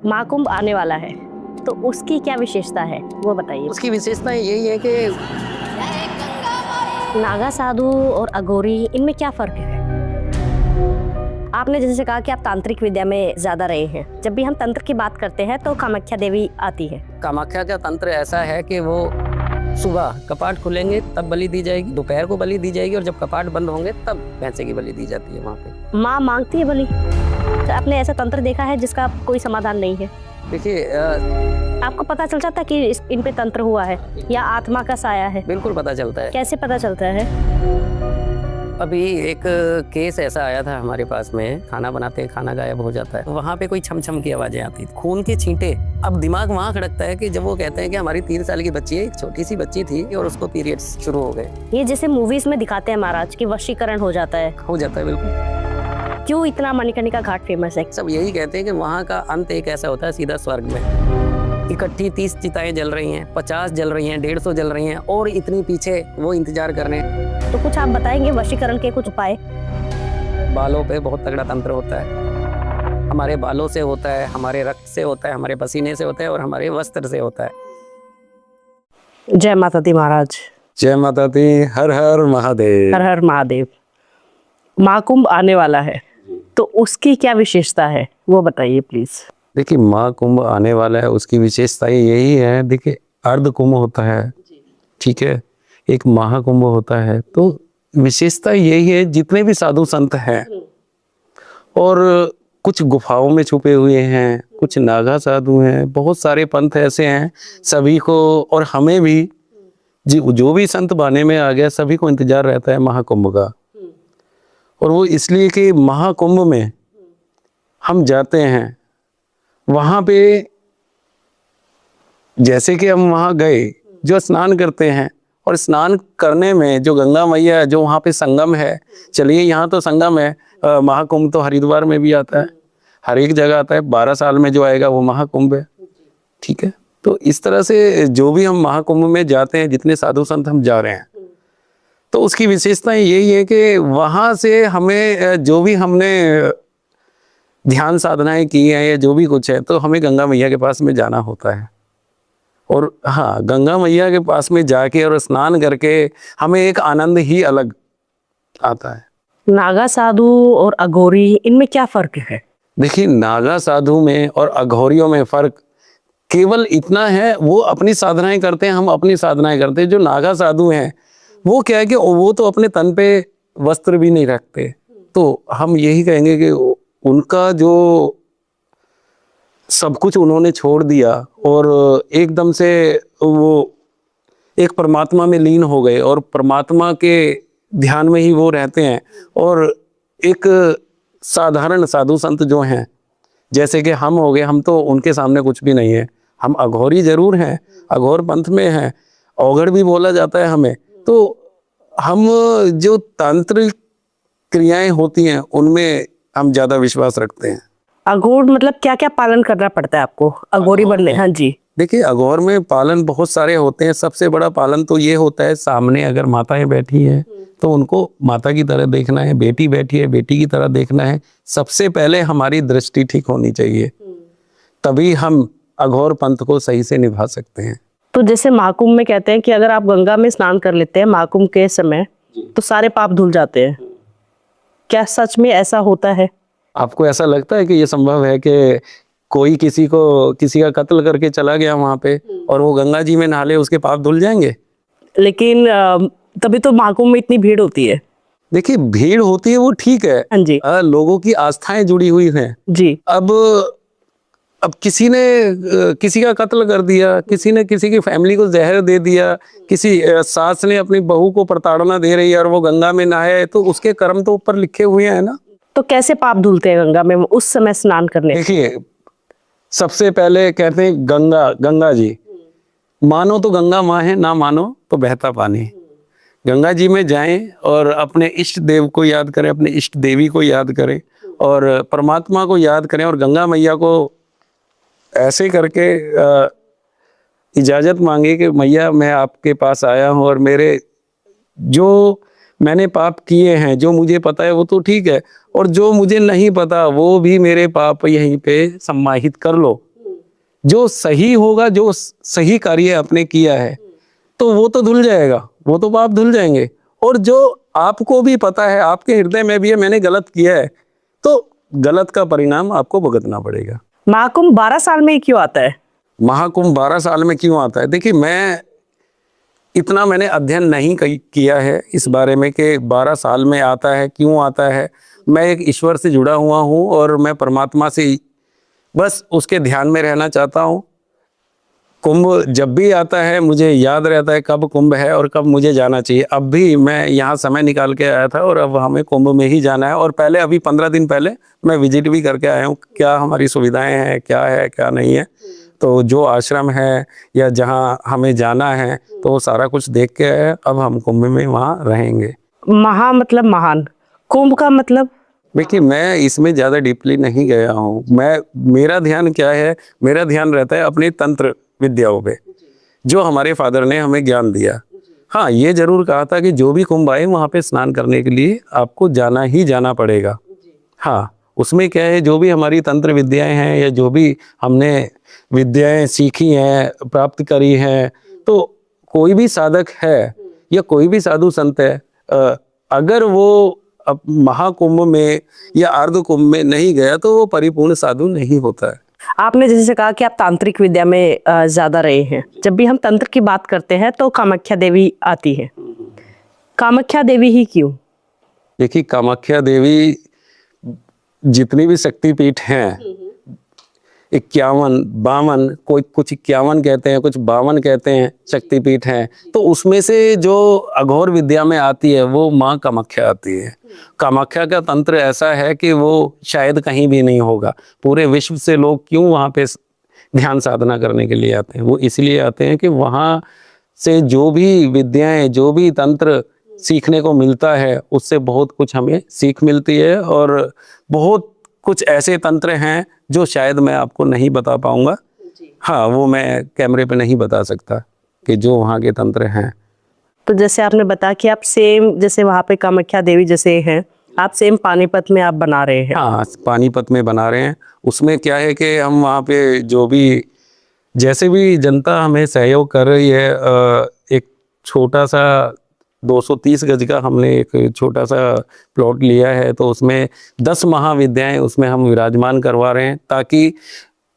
महाकुंभ आने वाला है, तो उसकी क्या विशेषता है वो बताइए। उसकी विशेषता यही है कि नागा साधु और अघोरी, इनमें क्या फर्क है? आपने जैसे कहा कि आप तांत्रिक विद्या में ज्यादा रहे हैं, जब भी हम तंत्र की बात करते हैं तो कामाख्या देवी आती है। कामाख्या का तंत्र ऐसा है कि वो सुबह कपाट खुलेंगे तब बलि दी जाएगी, दोपहर को बलि दी जाएगी, और जब कपाट बंद होंगे तब भैंसे की बलि दी जाती है वहाँ पे। माँ मांगती है बलि। तो आपने ऐसा तंत्र देखा है जिसका कोई समाधान नहीं है? देखिए आपको पता चल जाता है कि इन पे तंत्र हुआ है या आत्मा का साया है? बिल्कुल पता चलता है। कैसे पता चलता है? अभी एक केस ऐसा आया था हमारे पास में, खाना बनाते खाना गायब हो जाता है, वहाँ पे कोई छम छम की आवाजें आती थी, खून के छींटे। अब दिमाग वहाँ खड़कता है कि जब वो कहते हैं कि हमारी 3 साल की बच्ची है, एक छोटी सी बच्ची थी और उसको पीरियड्स शुरू हो गए। ये जैसे मूवीज में दिखाते हैं महाराज कि वशीकरण हो जाता है। बिल्कुल। क्यों इतना मणिकर्णिका घाट फेमस है? सब यही कहते हैं कि वहाँ का अंत एक ऐसा होता है सीधा स्वर्ग में। इकट्ठी 30 चिताएं जल रही हैं, 50 जल रही हैं, 150 जल रही हैं, और इतनी पीछे वो इंतजार कर रहे हैं। तो कुछ आप बताएंगे वशीकरण के कुछ उपाय? बालों पे बहुत तगड़ा तंत्र होता है। हमारे बालों से होता है, हमारे रक्त से होता है, हमारे पसीने से होता है, और हमारे वस्त्र से होता है। जय माता दी महाराज। जय माता दी। हर हर महादेव। हर हर महादेव। महाकुंभ आने वाला है, तो उसकी क्या विशेषता है वो बताइए प्लीज। देखिए, महाकुंभ आने वाला है, उसकी विशेषता यही है। देखिए, अर्ध कुंभ होता है, ठीक है, एक महाकुंभ होता है। तो विशेषता यही है, जितने भी साधु संत हैं और कुछ गुफाओं में छुपे हुए हैं, कुछ नागा साधु हैं, बहुत सारे पंथ ऐसे हैं, सभी को और हमें भी जो भी संत बाने में आ गया, सभी को इंतजार रहता है महाकुंभ का। और वो इसलिए कि महाकुंभ में हम जाते हैं, वहाँ पे जैसे कि हम वहाँ गए, जो स्नान करते हैं, और स्नान करने में जो गंगा मैया, जो वहाँ पे संगम है, चलिए यहाँ तो संगम है, महाकुंभ तो हरिद्वार में भी आता है, हर एक जगह आता है, 12 साल में जो आएगा वो महाकुंभ है, ठीक है। तो इस तरह से जो भी हम महाकुंभ में जाते हैं, जितने साधु संत हम जा रहे हैं, तो उसकी विशेषता यही है कि वहाँ से हमें जो भी हमने ध्यान साधनाएं की है या जो भी कुछ है, तो हमें गंगा मैया के पास में जाना होता है। और हाँ, गंगा मैया के पास में जाके और स्नान करके हमें एक आनंद ही अलग आता है। नागा साधु और अघोरी, इनमें क्या फर्क है? देखिए, नागा साधु में और अघोरियों में फर्क केवल इतना है, वो अपनी साधनाएं करते हैं, हम अपनी साधनाएं करते हैं। जो नागा साधु हैं वो क्या है कि वो तो अपने तन पे वस्त्र भी नहीं रखते, तो हम यही कहेंगे कि उनका जो सब कुछ उन्होंने छोड़ दिया और एकदम से वो एक परमात्मा में लीन हो गए, और परमात्मा के ध्यान में ही वो रहते हैं। और एक साधारण साधु संत जो हैं, जैसे कि हम हो गए, हम तो उनके सामने कुछ भी नहीं है। हम अघोरी जरूर हैं, अघोर पंथ में हैं, औगड़ भी बोला जाता है हमें। तो हम जो तांत्रिक क्रियाएं होती हैं उनमें हम ज्यादा विश्वास रखते हैं। अघोर मतलब क्या क्या पालन करना पड़ता है आपको अघोरी बनने? हाँ जी। देखिए, अघोर में पालन बहुत सारे होते हैं। सबसे बड़ा पालन तो ये होता है, सामने अगर माताएं बैठी हैं तो उनको माता की तरह देखना है, बेटी बैठी है बेटी की तरह देखना है। सबसे पहले हमारी दृष्टि ठीक होनी चाहिए, तभी हम अघोर पंथ को सही से निभा सकते हैं। तो जैसे महाकुंभ में कहते हैं कि अगर आप गंगा में स्नान कर लेते हैं महाकुंभ के समय, तो सारे पाप धुल जाते हैं। क्या सच में ऐसा होता है? आपको ऐसा लगता है कि ये संभव है कि कोई किसी का कत्ल करके चला गया वहां पे और वो गंगा जी में नहा ले, उसके पाप धुल जाएंगे? लेकिन तभी तो महाकुंभ में इतनी भीड़ होती है। देखिए, भीड़ होती है वो ठीक है, हाँ जी। लोगों की आस्थाएं जुड़ी हुई हैं जी। अब किसी ने किसी का कत्ल कर दिया, किसी ने किसी की फैमिली को जहर दे दिया, किसी सास ने अपनी बहू को प्रताड़ना दे रही है और वो गंगा में नहाए, तो उसके कर्म तो ऊपर लिखे हुए हैं ना। तो कैसे पाप धुलते हैं गंगा में उस समय स्नान करने? देखिए, सबसे पहले कहते हैं गंगा जी, मानो तो गंगा माँ है, ना मानो तो बहता पानी। गंगा जी में जाएं और अपने इष्ट देव को याद करें, अपने इष्ट देवी को याद करें और परमात्मा को याद करें, और गंगा मैया को ऐसे करके इजाज़त मांगे कि मैया मैं आपके पास आया हूँ, और मेरे जो मैंने पाप किए हैं, जो मुझे पता है वो तो ठीक है, और जो मुझे नहीं पता वो भी मेरे पाप यहीं पे सम्माहित कर लो। जो सही होगा, जो सही कार्य आपने किया है, तो वो तो धुल जाएगा, वो तो पाप धुल जाएंगे। और जो आपको भी पता है, आपके हृदय में भी है मैंने गलत किया है, तो गलत का परिणाम आपको भुगतना पड़ेगा। महाकुंभ 12 साल में ही क्यों आता है? महाकुंभ 12 साल में क्यों आता है? देखिए, मैंने अध्ययन नहीं किया है इस बारे में कि 12 साल में आता है, क्यों आता है। मैं एक ईश्वर से जुड़ा हुआ हूँ और मैं परमात्मा से बस उसके ध्यान में रहना चाहता हूँ। कुंभ जब भी आता है मुझे याद रहता है कब कुंभ है और कब मुझे जाना चाहिए। अब भी मैं यहाँ समय निकाल के आया था और अब हमें कुंभ में ही जाना है। और पहले अभी 15 दिन पहले मैं विजिट भी करके आया हूँ, क्या हमारी सुविधाएं हैं, क्या नहीं है। तो जो आश्रम है या जहाँ हमें जाना है तो वो सारा कुछ देख के आए। अब हम कुंभ में वहाँ रहेंगे। महा मतलब महान, कुंभ का मतलब? देखिए, मैं इसमें ज़्यादा डीपली नहीं गया हूँ। मेरा ध्यान क्या है, मेरा ध्यान रहता है अपनी तंत्र विद्याओं पे, जो हमारे फादर ने हमें ज्ञान दिया। हाँ, ये जरूर कहा था कि जो भी कुंभ आए वहाँ पे स्नान करने के लिए आपको जाना ही जाना पड़ेगा। हाँ, उसमें क्या है, जो भी हमारी तंत्र विद्याएं हैं या जो भी हमने विद्याएं सीखी हैं, प्राप्त करी हैं, तो कोई भी साधक है या कोई भी साधु संत है, अगर वो अब महाकुंभ में या अर्ध कुंभ में नहीं गया तो वो परिपूर्ण साधु नहीं होता है। आपने जैसे कहा कि आप तांत्रिक विद्या में ज्यादा रहे हैं। जब भी हम तंत्र की बात करते हैं तो कामाख्या देवी आती है। कामाख्या देवी ही क्यों? देखिए, कामाख्या देवी जितनी भी शक्तिपीठ हैं, 51, 52, कोई कुछ 51 कहते हैं, कुछ 52 कहते हैं शक्तिपीठ हैं, तो उसमें से जो अघोर विद्या में आती है वो माँ कामाख्या आती है। कामाख्या का तंत्र ऐसा है कि वो शायद कहीं भी नहीं होगा। पूरे विश्व से लोग क्यों वहाँ पे ध्यान साधना करने के लिए आते हैं? वो इसलिए आते हैं कि वहाँ से जो भी विद्याएं, जो भी तंत्र सीखने को मिलता है, उससे बहुत कुछ हमें सीख मिलती है। और बहुत कुछ ऐसे तंत्र हैं जो शायद मैं आपको नहीं बता पाऊंगा। हाँ, वो मैं कैमरे पे नहीं बता सकता कि जो वहाँ के तंत्र हैं। तो जैसे आपने बताया कि आप सेम जैसे वहाँ पे कामाख्या देवी जैसे हैं, आप सेम पानीपत में आप बना रहे हैं। हाँ, पानीपत में बना रहे हैं। उसमें क्या है कि हम वहाँ पे जो भी जैसे भी जनता हमें सहयोग कर रही है, एक छोटा सा 230 गज का हमने एक छोटा सा प्लॉट लिया है, तो उसमें 10 महाविद्याएं उसमें हम विराजमान करवा रहे हैं। ताकि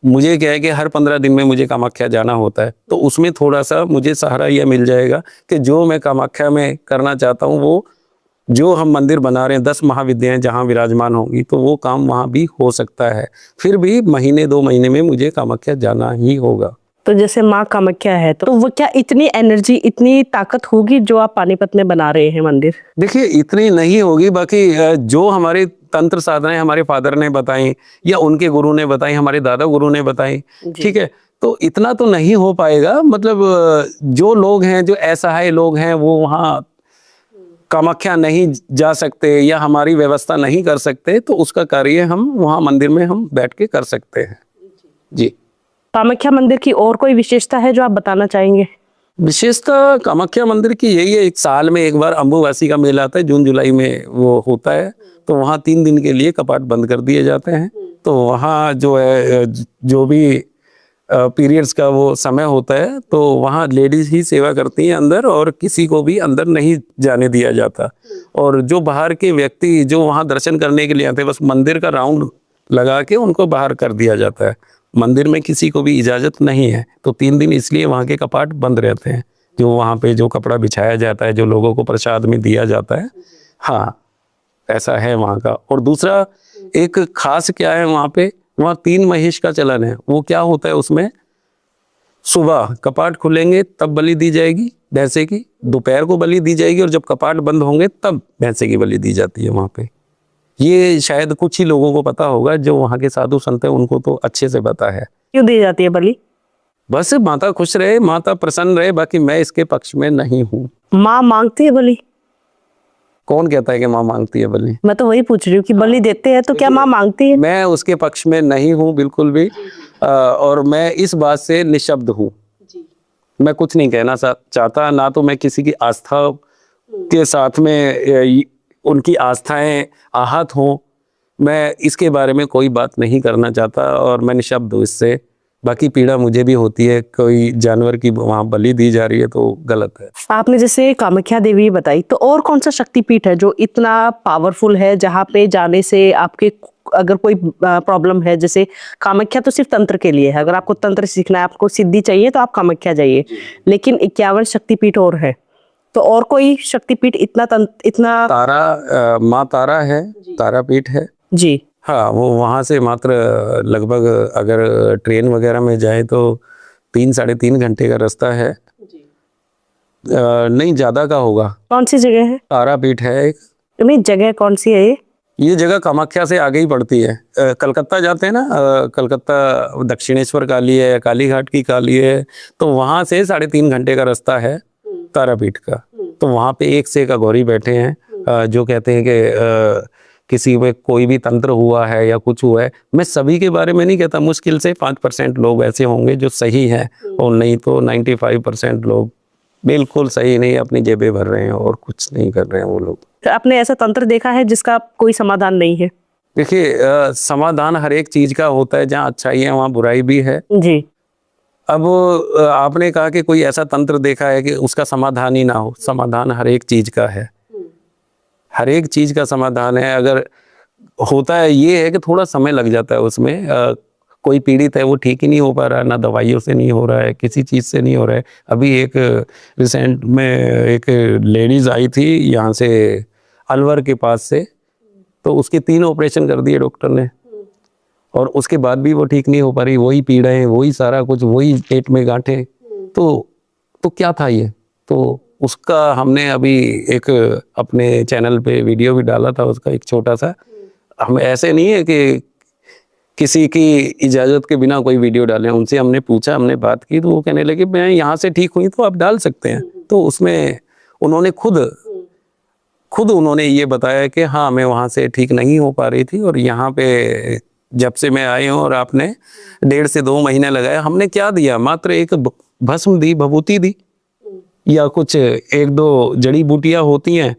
मुझे क्या है कि हर 15 दिन में मुझे कामाख्या जाना होता है, तो उसमें थोड़ा सा मुझे सहारा यह मिल जाएगा कि जो मैं कामाख्या में करना चाहता हूँ, वो जो हम मंदिर बना रहे हैं 10 महाविद्याएं जहाँ विराजमान होंगी, तो वो काम वहाँ भी हो सकता है। फिर भी महीने 2 महीने में मुझे कामाख्या जाना ही होगा। तो जैसे माँ कामाख्या है, तो वो क्या इतनी एनर्जी, इतनी ताकत होगी जो आप पानीपत में बना रहे हैं मंदिर? देखिए, इतनी नहीं होगी। बाकी जो हमारे तंत्र साधनाएं हमारे फादर ने बताई या उनके गुरु ने बताई, हमारे दादा गुरु ने बताई, ठीक है, तो इतना तो नहीं हो पाएगा। मतलब जो लोग हैं, जो असहाय लोग हैं, वो वहाँ कामाख्या नहीं जा सकते या हमारी व्यवस्था नहीं कर सकते, तो उसका कार्य हम वहाँ मंदिर में हम बैठ के कर सकते हैं। जी। कामाख्या मंदिर की और कोई विशेषता है जो आप बताना चाहेंगे? विशेषता कामाख्या मंदिर की यही है, एक साल में एक बार अम्बुवासी का मेला आता है, जून जुलाई में वो होता है। तो वहाँ 3 दिन के लिए कपाट बंद कर दिए जाते हैं। तो वहाँ जो है, जो भी पीरियड्स का वो समय होता है, तो वहाँ लेडीज ही सेवा करती हैं अंदर, और किसी को भी अंदर नहीं जाने दिया जाता। और जो बाहर के व्यक्ति जो वहाँ दर्शन करने के लिए आते हैं, बस मंदिर का राउंड लगा के उनको बाहर कर दिया जाता है। मंदिर में किसी को भी इजाज़त नहीं है। तो 3 दिन इसलिए वहाँ के कपाट बंद रहते हैं। जो वहाँ पे जो कपड़ा बिछाया जाता है, जो लोगों को प्रसाद में दिया जाता है, हाँ, ऐसा है वहाँ का। और दूसरा एक खास क्या है वहाँ पे, वहाँ 3 महेश का चलन है। वो क्या होता है, उसमें सुबह कपाट खुलेंगे तब बलि दी जाएगी भैंसे की, दोपहर को बलि दी जाएगी, और जब कपाट बंद होंगे तब भैंसे की बलि दी जाती है वहाँ पे। ये शायद कुछ ही लोगों को पता होगा, जो वहाँ के साधु संत हैं उनको तो अच्छे से पता है। क्यों दी जाती है बलि? बस माता खुश रहे, माता प्रसन्न रहे, बाकी मैं इसके पक्ष में नहीं हूँ। माँ मांगती है बलि? कौन कहता है कि माँ मांगती है बलि? मैं तो वही पूछ रही हूँ कि बलि देते हैं तो क्या माँ मांगती है? मैं उसके पक्ष में नहीं हूँ बिल्कुल भी। और मैं इस बात से निशब्द हूँ। मैं कुछ नहीं कहना चाहता, ना तो मैं किसी की आस्था के साथ में उनकी आस्थाएं आहत हों। मैं इसके बारे में कोई बात नहीं करना चाहता और मैं निशब्द हूँ इससे। बाकी पीड़ा मुझे भी होती है, कोई जानवर की वहाँ बलि दी जा रही है तो गलत है। आपने जैसे कामाख्या देवी बताई, तो और कौन सा शक्तिपीठ है जो इतना पावरफुल है जहाँ पे जाने से आपके अगर कोई प्रॉब्लम है, जैसे कामाख्या तो सिर्फ तंत्र के लिए है, अगर आपको तंत्र सीखना है, आपको सिद्धि चाहिए तो आप कामाख्या जाइए, लेकिन 51 शक्तिपीठ और है, तो और कोई शक्तिपीठ इतना तारा माँ तारा है, तारापीठ है जी। हाँ, वो वहाँ से मात्र लगभग अगर ट्रेन वगैरह में जाए तो 3-3.5 घंटे का रास्ता है। नहीं ज़्यादा का होगा। कौन सी जगह है? तारापीठ है एक। नहीं, जगह कौन सी है ये जगह कामाख्या से आगे ही पड़ती है। कलकत्ता जाते हैं ना, कलकत्ता दक्षिणेश्वर काली है, काली घाट की काली है, तो वहाँ से 3.5 घंटे का रास्ता है तारापीठ का। तो वहाँ पे एक से एक अघोरी बैठे हैं जो कहते हैं कि किसी में कोई भी तंत्र हुआ है या कुछ हुआ है। मैं सभी के बारे में नहीं कहता, मुश्किल से 5% लोग ऐसे होंगे जो सही हैं, और नहीं तो 95% लोग बिल्कुल सही नहीं, अपनी जेबें भर रहे हैं और कुछ नहीं कर रहे हैं वो लोग। तो आपने ऐसा तंत्र देखा है जिसका कोई समाधान नहीं है? देखिए समाधान हर एक चीज का होता है, जहाँ अच्छाई है वहाँ बुराई भी है जी। अब आपने कहा कि कोई ऐसा तंत्र देखा है कि उसका समाधान ही ना हो। समाधान हर एक चीज का है, हर एक चीज का समाधान है। अगर होता है ये है कि थोड़ा समय लग जाता है उसमें। कोई पीड़ित है वो ठीक ही नहीं हो पा रहा है, ना दवाइयों से नहीं हो रहा है, किसी चीज़ से नहीं हो रहा है। अभी एक रिसेंट में एक लेडीज़ आई थी यहाँ से अलवर के पास से, तो उसके 3 ऑपरेशन कर दिए डॉक्टर ने, और उसके बाद भी वो ठीक नहीं हो पा रही। वही पीड़ाएं, वही सारा कुछ, वही पेट में गांठें। तो क्या था ये? तो उसका हमने अभी एक अपने चैनल पे वीडियो भी डाला था उसका, एक छोटा सा। हम ऐसे नहीं है कि किसी की इजाज़त के बिना कोई वीडियो डालें। उनसे हमने पूछा, हमने बात की, तो वो कहने लगे मैं यहाँ से ठीक हुई तो आप डाल सकते हैं। तो उसमें उन्होंने खुद उन्होंने ये बताया कि हाँ मैं वहाँ से ठीक नहीं हो पा रही थी, और यहाँ पे जब से मैं आई हूँ, और आपने 1.5 से 2 महीने लगाए। हमने क्या दिया? मात्र एक भस्म दी, भभूति दी, या कुछ 1-2 जड़ी बूटियाँ होती हैं,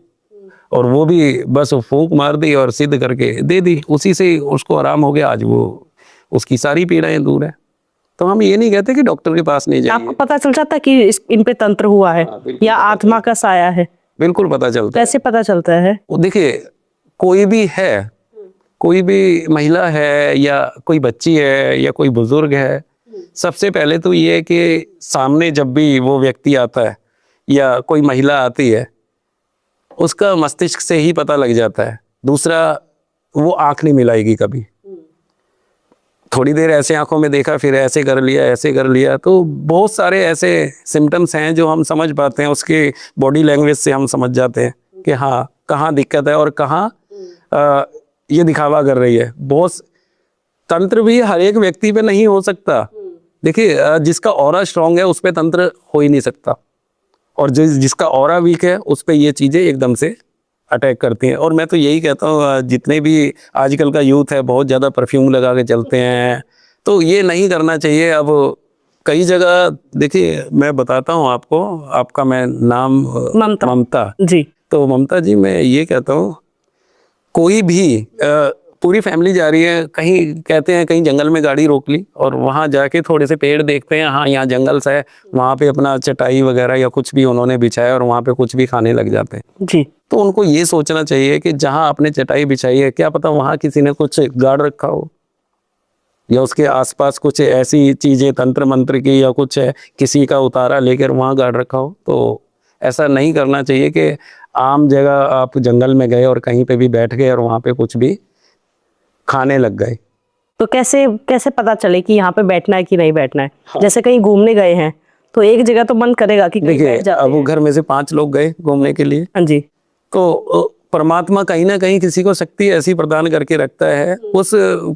और वो भी बस फूंक मार दी और सिद्ध करके दे दी, उसी से उसको आराम हो गया। आज वो उसकी सारी पीड़ाएं दूर है। तो हम ये नहीं कहते कि डॉक्टर के पास नहीं जाइए। आपको पता चल जाता कि इन पे तंत्र हुआ है या आत्मा का साया है? बिल्कुल पता चलता है। कैसे पता चलता है? देखिए, कोई भी है, कोई भी महिला है या कोई बच्ची है या कोई बुजुर्ग है, सबसे पहले तो ये है कि सामने जब भी वो व्यक्ति आता है या कोई महिला आती है, उसका मस्तिष्क से ही पता लग जाता है। दूसरा, वो आंख नहीं मिलाएगी कभी। थोड़ी देर ऐसे आंखों में देखा, फिर ऐसे कर लिया, ऐसे कर लिया। तो बहुत सारे ऐसे सिम्टम्स हैं जो हम समझ पाते हैं, उसके बॉडी लैंग्वेज से हम समझ जाते हैं कि हाँ कहाँ दिक्कत है और कहाँ ये दिखावा कर रही है। बहुत तंत्र भी हर एक व्यक्ति पे नहीं हो सकता। देखिए, जिसका ऑरा स्ट्रांग है उस पे तंत्र हो ही नहीं सकता, और जिसका ऑरा वीक है उस पे ये चीज़ें एकदम से अटैक करती हैं। और मैं तो यही कहता हूँ, जितने भी आजकल का यूथ है बहुत ज़्यादा परफ्यूम लगा के चलते हैं, तो ये नहीं करना चाहिए। अब कई जगह देखिए, मैं बताता हूँ आपको, आपका मैं नाम ममता जी। तो ममता जी, मैं ये कहता हूँ, कोई भी पूरी फैमिली जा रही है कहीं, कहते हैं कहीं जंगल में गाड़ी रोक ली और वहाँ जाके थोड़े से पेड़ देखते हैं, हाँ यहाँ जंगल सा है, वहाँ पे अपना चटाई वगैरह या कुछ भी उन्होंने बिछाया और वहाँ पे कुछ भी खाने लग जाते हैं। जी। तो उनको ये सोचना चाहिए कि जहाँ आपने चटाई बिछाई है, क्या पता वहाँ किसी ने कुछ गाड़ रखा हो, या उसके आसपास कुछ ऐसी चीज़ें तंत्र मंत्र की या कुछ है, किसी का उतारा लेकर वहाँ गाड़ रखा हो। तो ऐसा नहीं करना चाहिए कि आम जगह आप जंगल में गए और कहीं पे भी बैठ गए और वहाँ पे कुछ भी खाने लग गए। तो कैसे पता चले कि यहाँ पे बैठना है कि नहीं बैठना है? हाँ। जैसे कहीं घूमने गए हैं तो एक जगह तो मन करेगा कि देखिए, अब वो घर में से 5 लोग गए घूमने के लिए, हाँ जी, तो परमात्मा कहीं ना कहीं किसी को शक्ति ऐसी प्रदान करके रखता है। उस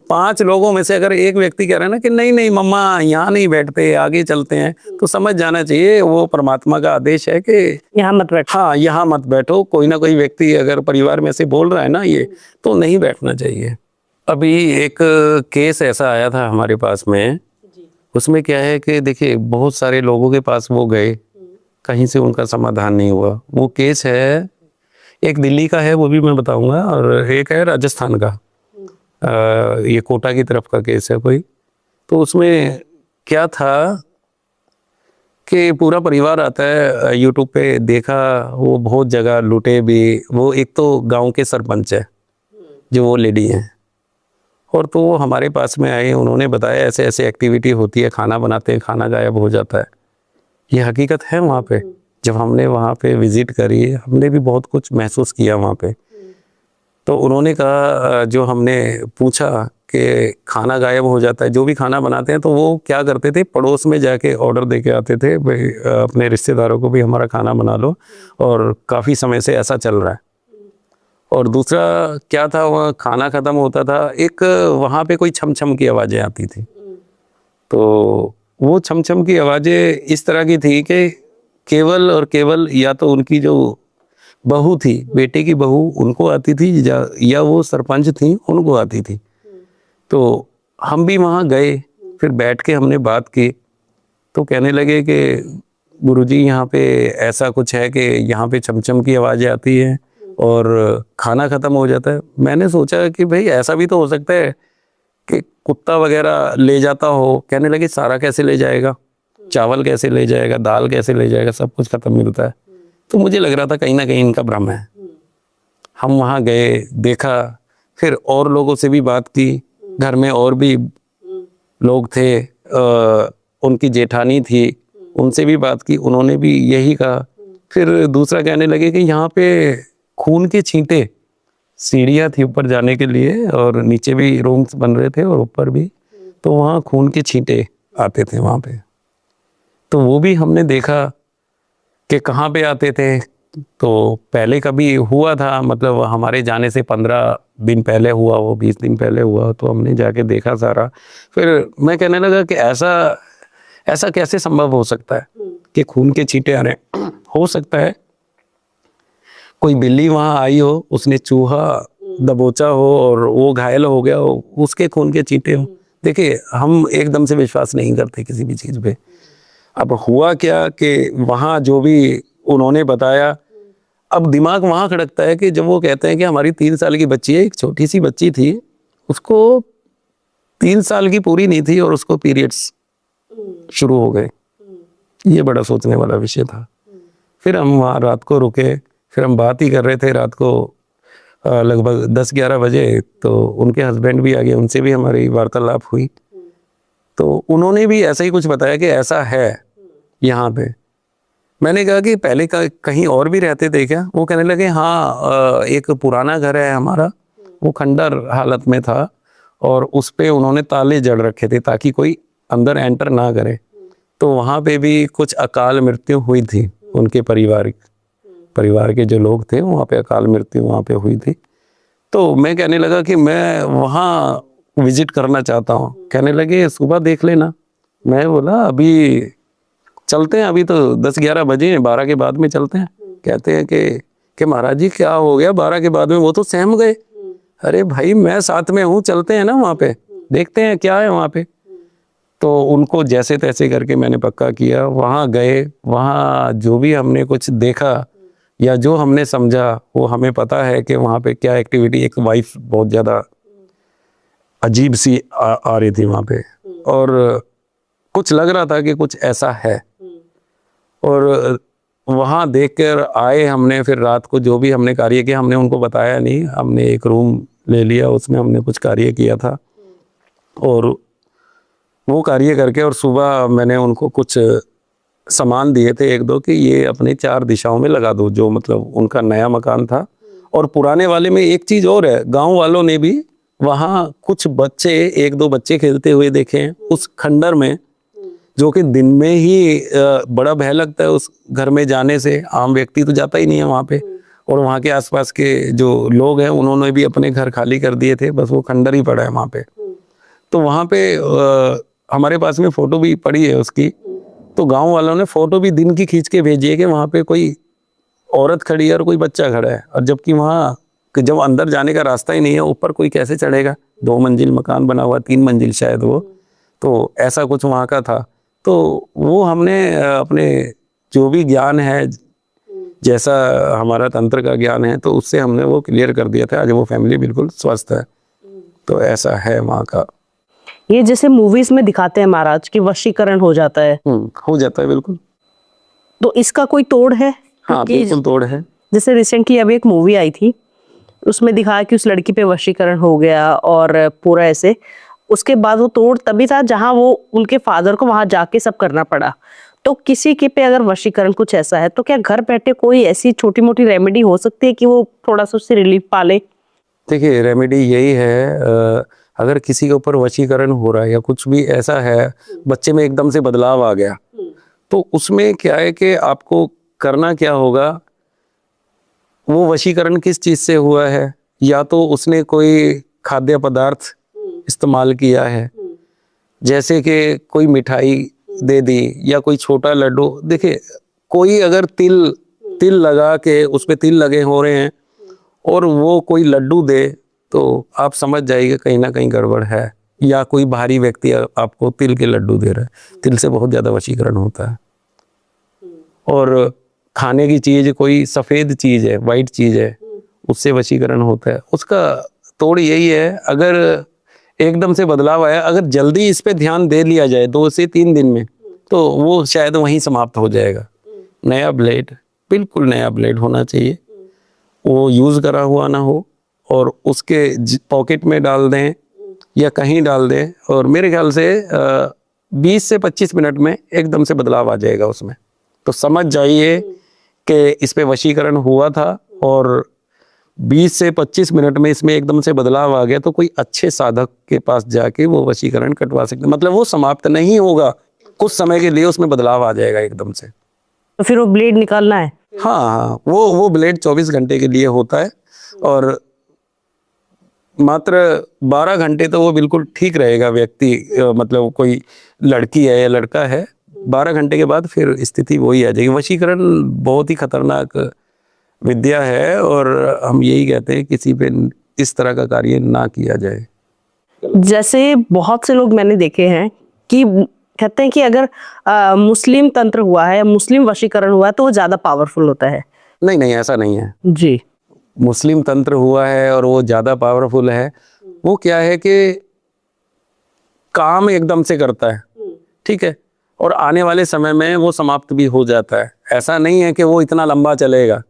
5 लोगों में से अगर एक व्यक्ति कह रहा है ना कि नहीं नहीं मम्मा यहाँ नहीं बैठते, आगे चलते हैं, तो समझ जाना चाहिए वो परमात्मा का आदेश है कि यहाँ मत बैठो। हाँ, यहाँ मत बैठो। कोई ना कोई व्यक्ति अगर परिवार में से बोल रहा है ना ये, तो नहीं बैठना चाहिए। अभी एक केस ऐसा आया था हमारे पास में, उसमें क्या है कि देखिए, बहुत सारे लोगों के पास वो गए, कहीं से उनका समाधान नहीं हुआ। वो केस है, एक दिल्ली का है, वो भी मैं बताऊंगा, और एक है राजस्थान का। ये कोटा की तरफ का केस है कोई। तो उसमें क्या था कि पूरा परिवार आता है, यूट्यूब पे देखा, वो बहुत जगह लूटे भी। वो एक तो गांव के सरपंच है जो वो लेडी हैं, और तो वो हमारे पास में आए, उन्होंने बताया ऐसे ऐसे एक्टिविटी होती है, खाना बनाते हैं, खाना गायब हो जाता है। ये हकीकत है वहाँ पे। जब हमने वहाँ पे विज़िट करी, हमने भी बहुत कुछ महसूस किया वहाँ पे। तो उन्होंने कहा, जो हमने पूछा कि खाना गायब हो जाता है, जो भी खाना बनाते हैं, तो वो क्या करते थे, पड़ोस में जाके ऑर्डर दे के आते थे, भाई अपने रिश्तेदारों को भी हमारा खाना बना लो, और काफ़ी समय से ऐसा चल रहा है। और दूसरा क्या था, वह खाना ख़त्म होता था, एक वहाँ पे कोई छम छम की आवाज़ें आती थी। तो वो छम छम की आवाज़ें इस तरह की थी कि केवल और केवल या तो उनकी जो बहू थी, बेटे की बहू, उनको आती थी, या वो सरपंच थी, उनको आती थी। तो हम भी वहाँ गए, फिर बैठ के हमने बात की, तो कहने लगे कि गुरुजी यहाँ पे ऐसा कुछ है कि यहाँ पे छमछम की आवाज़ें आती हैं और खाना ख़त्म हो जाता है। मैंने सोचा कि भाई ऐसा भी तो हो सकता है कि कुत्ता वगैरह ले जाता हो। कहने लगे सारा कैसे ले जाएगा, चावल कैसे ले जाएगा, दाल कैसे ले जाएगा, सब कुछ ख़त्म मिलता है। तो मुझे लग रहा था कहीं ना कहीं इनका भ्रम है। हम वहाँ गए, देखा, फिर और लोगों से भी बात की, घर में और भी लोग थे, उनकी जेठानी थी, उनसे भी बात की, उन्होंने भी यही कहा। फिर दूसरा कहने लगे कि यहाँ पे खून के छींटे, सीढ़ियाँ थी ऊपर जाने के लिए, और नीचे भी रूम्स बन रहे थे और ऊपर भी, तो वहाँ खून के छींटे आते थे वहाँ पे। तो वो भी हमने देखा कि कहाँ पे आते थे। तो पहले कभी हुआ था, मतलब हमारे जाने से 15 दिन पहले हुआ, वो 20 दिन पहले हुआ, तो हमने जाके देखा सारा। फिर मैं कहने लगा कि ऐसा कैसे संभव हो सकता है कि खून के छींटे आ रहे हैं। हो सकता है कोई बिल्ली वहाँ आई हो, उसने चूहा दबोचा हो और वो घायल हो गया हो, उसके खून के छींटे हो। देखिए, हम एकदम से विश्वास नहीं करते किसी भी चीज़ पे। अब हुआ क्या कि वहाँ जो भी उन्होंने बताया, अब दिमाग वहाँ खड़कता है कि जब वो कहते हैं कि हमारी 3 साल की बच्ची है, एक छोटी सी बच्ची थी, उसको 3 साल की पूरी नहीं थी और उसको पीरियड्स शुरू हो गए। ये बड़ा सोचने वाला विषय था। फिर हम वहाँ रात को रुके, फिर हम बात ही कर रहे थे रात को लगभग 10-11 बजे। तो उनके हस्बैंड भी आ गए, उनसे भी हमारी वार्तालाप हुई। तो उन्होंने भी ऐसा ही कुछ बताया कि ऐसा है यहाँ पे। मैंने कहा कि पहले कहीं और भी रहते थे क्या? वो कहने लगे हाँ, एक पुराना घर है हमारा, वो खंडर हालत में था और उस पे उन्होंने ताले जड़ रखे थे ताकि कोई अंदर एंटर ना करे। तो वहाँ पे भी कुछ अकाल मृत्यु हुई थी, उनके परिवार के जो लोग थे, वहाँ पे अकाल मृत्यु वहाँ पे हुई थी। तो मैं कहने लगा कि मैं वहाँ विजिट करना चाहता हूँ। कहने लगे सुबह देख लेना। मैं बोला अभी चलते हैं, अभी तो 10-11 बजे हैं, 12 के बाद में चलते हैं। कहते हैं कि महाराज जी क्या हो गया 12 के बाद में? वो तो सहम गए। अरे भाई मैं साथ में हूँ, चलते हैं ना वहाँ पे, देखते हैं क्या है वहाँ पे। तो उनको जैसे तैसे करके मैंने पक्का किया, वहाँ गए। वहाँ जो भी हमने कुछ देखा या जो हमने समझा, वो हमें पता है कि वहाँ पे क्या एक्टिविटी, एक वाइफ बहुत ज़्यादा अजीब सी आ रही थी वहाँ पे, और कुछ लग रहा था कि कुछ ऐसा है। और वहाँ देखकर आए हमने। फिर रात को जो भी हमने कार्य किया, हमने उनको बताया नहीं, हमने एक रूम ले लिया, उसमें हमने कुछ कार्य किया था और वो कार्य करके, और सुबह मैंने उनको कुछ सामान दिए थे 1-2 कि ये अपने 4 दिशाओं में लगा दो, जो मतलब उनका नया मकान था। और पुराने वाले में एक चीज़ और है, गांव वालों ने भी वहाँ कुछ बच्चे, 1-2 बच्चे खेलते हुए देखे हैं उस खंडर में, जो कि दिन में ही बड़ा भय लगता है उस घर में जाने से। आम व्यक्ति तो जाता ही नहीं है वहाँ पे। और वहाँ के आसपास के जो लोग हैं उन्होंने भी अपने घर खाली कर दिए थे, बस वो खंडर ही पड़ा है वहाँ पे। तो वहाँ पे हमारे पास में फ़ोटो भी पड़ी है उसकी। तो गांव वालों ने फ़ोटो भी दिन की खींच के भेजी है कि वहाँ पे कोई औरत खड़ी है और कोई बच्चा खड़ा है, और जबकि वहाँ जब अंदर जाने का रास्ता ही नहीं है, ऊपर कोई कैसे चढ़ेगा? 2 मंजिल मकान बना हुआ, 3 मंजिल शायद वो। तो ऐसा कुछ वहाँ का था। तो वो हमने अपने जो भी ज्ञान है, जैसा हमारा तंत्र का ज्ञान है, तो उससे हमने वो क्लियर कर दिया था। आज वो फैमिली बिल्कुल स्वस्थ है। तो ऐसा है वहाँ का। ये जैसे मूवीज में दिखाते हैं महाराज कि वशीकरण हो जाता है, हो जाता है बिल्कुल। तो इसका कोई तोड़ है? हाँ कि बिल्कुल तोड़ है। जैसे रिसेंटली अभी एक मूवी आई थी, उसमें दिखाया कि उस लड़की पे वशीकरण हो गया और पूरा ऐसे, उसके बाद वो तोड़ तभी था जहां वो उनके फादर को वहां जाके सब करना पड़ा। तो किसी के पे अगर वशीकरण कुछ ऐसा है तो क्या घर बैठे कोई ऐसी छोटी मोटी रेमेडी हो सकती है कि वो थोड़ा सा उससे रिलीफ पा ले? देखिए रेमेडी यही है, अगर किसी के ऊपर वशीकरण हो रहा है या कुछ भी ऐसा है, बच्चे में एकदम से बदलाव आ गया, तो उसमें क्या है कि आपको करना क्या होगा, वो वशीकरण किस चीज़ से हुआ है, या तो उसने कोई खाद्य पदार्थ इस्तेमाल किया है, जैसे कि कोई मिठाई दे दी या कोई छोटा लड्डू। देखिए कोई अगर तिल लगा के उस पे तिल लगे हो रहे हैं और वो कोई लड्डू दे, तो आप समझ जाइए कहीं ना कहीं गड़बड़ है, या कोई बाहरी व्यक्ति आपको तिल के लड्डू दे रहा है। तिल से बहुत ज़्यादा वशीकरण होता है। और खाने की चीज़ कोई सफ़ेद चीज़ है, वाइट चीज़ है, उससे वशीकरण होता है। उसका तोड़ यही है, अगर एकदम से बदलाव आया, अगर जल्दी इस पे ध्यान दे लिया जाए 2 से 3 दिन में, तो वो शायद वहीं समाप्त हो जाएगा। नया ब्लेड, बिल्कुल नया ब्लेड होना चाहिए, वो यूज़ करा हुआ ना हो, और उसके पॉकेट में डाल दें या कहीं डाल दें, और मेरे ख्याल से 20 से 25 मिनट में एकदम से बदलाव आ जाएगा उसमें। तो समझ जाइए कि इस पे वशीकरण हुआ था, और 20 से 25 मिनट में इसमें एकदम से बदलाव आ गया, तो कोई अच्छे साधक के पास जाके वो वशीकरण कटवा सकते। मतलब वो समाप्त नहीं होगा, कुछ समय के लिए उसमें बदलाव आ जाएगा एकदम से। तो फिर वो ब्लेड निकालना है? हाँ, वो ब्लेड 24 घंटे के लिए होता है, और मात्र 12 घंटे तो वो बिल्कुल ठीक रहेगा व्यक्ति, मतलब कोई लड़की है या लड़का है, 12 घंटे के बाद फिर स्थिति वही आ जाएगी। वशीकरण बहुत ही खतरनाक विद्या है, और हम यही कहते हैं किसी पे इस तरह का कार्य ना किया जाए। जैसे बहुत से लोग मैंने देखे हैं कि कहते हैं कि अगर मुस्लिम तंत्र हुआ है, मुस्लिम वशीकरण हुआ है, तो वो ज्यादा पावरफुल होता है। नहीं, ऐसा नहीं है जी। मुस्लिम तंत्र हुआ है और वो ज़्यादा पावरफुल है, वो क्या है कि काम एकदम से करता है, ठीक है, और आने वाले समय में वो समाप्त भी हो जाता है। ऐसा नहीं है कि वो इतना लंबा चलेगा।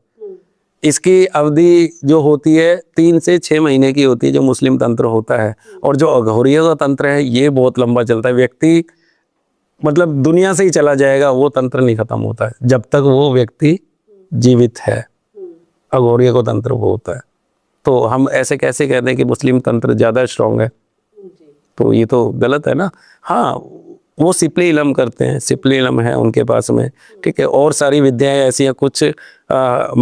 इसकी अवधि जो होती है 3 से 6 महीने की होती है, जो मुस्लिम तंत्र होता है। और जो अघोरियों का तंत्र है, ये बहुत लंबा चलता है। व्यक्ति मतलब दुनिया से ही चला जाएगा, वो तंत्र नहीं खत्म होता है जब तक वो व्यक्ति जीवित है। अघोरियों का तंत्र वो होता है। तो हम ऐसे कैसे कहते हैं कि मुस्लिम तंत्र ज़्यादा स्ट्रॉन्ग है, तो ये तो गलत है ना। हाँ, वो सिपली इलम करते हैं, सिपली इलम है उनके पास में, ठीक है। और सारी विद्याएं ऐसी हैं, कुछ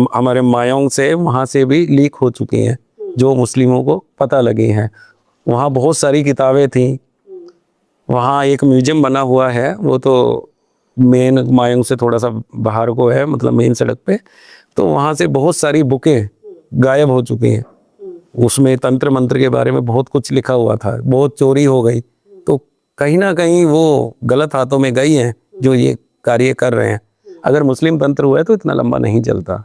हमारे मायोंग से वहाँ से भी लीक हो चुकी हैं, जो मुस्लिमों को पता लगी हैं। वहाँ बहुत सारी किताबें थी, वहाँ एक म्यूजियम बना हुआ है, वो तो मेन मायोंग से थोड़ा सा बाहर को है, मतलब मेन सड़क पे। तो वहाँ से बहुत सारी बुकें गायब हो चुकी हैं। उसमें तंत्र मंत्र के बारे में बहुत कुछ लिखा हुआ था, बहुत चोरी हो गई। तो कहीं ना कहीं वो गलत हाथों में गई हैं जो ये कार्य कर रहे हैं। अगर मुस्लिम तंत्र हुआ है तो इतना लंबा नहीं चलता।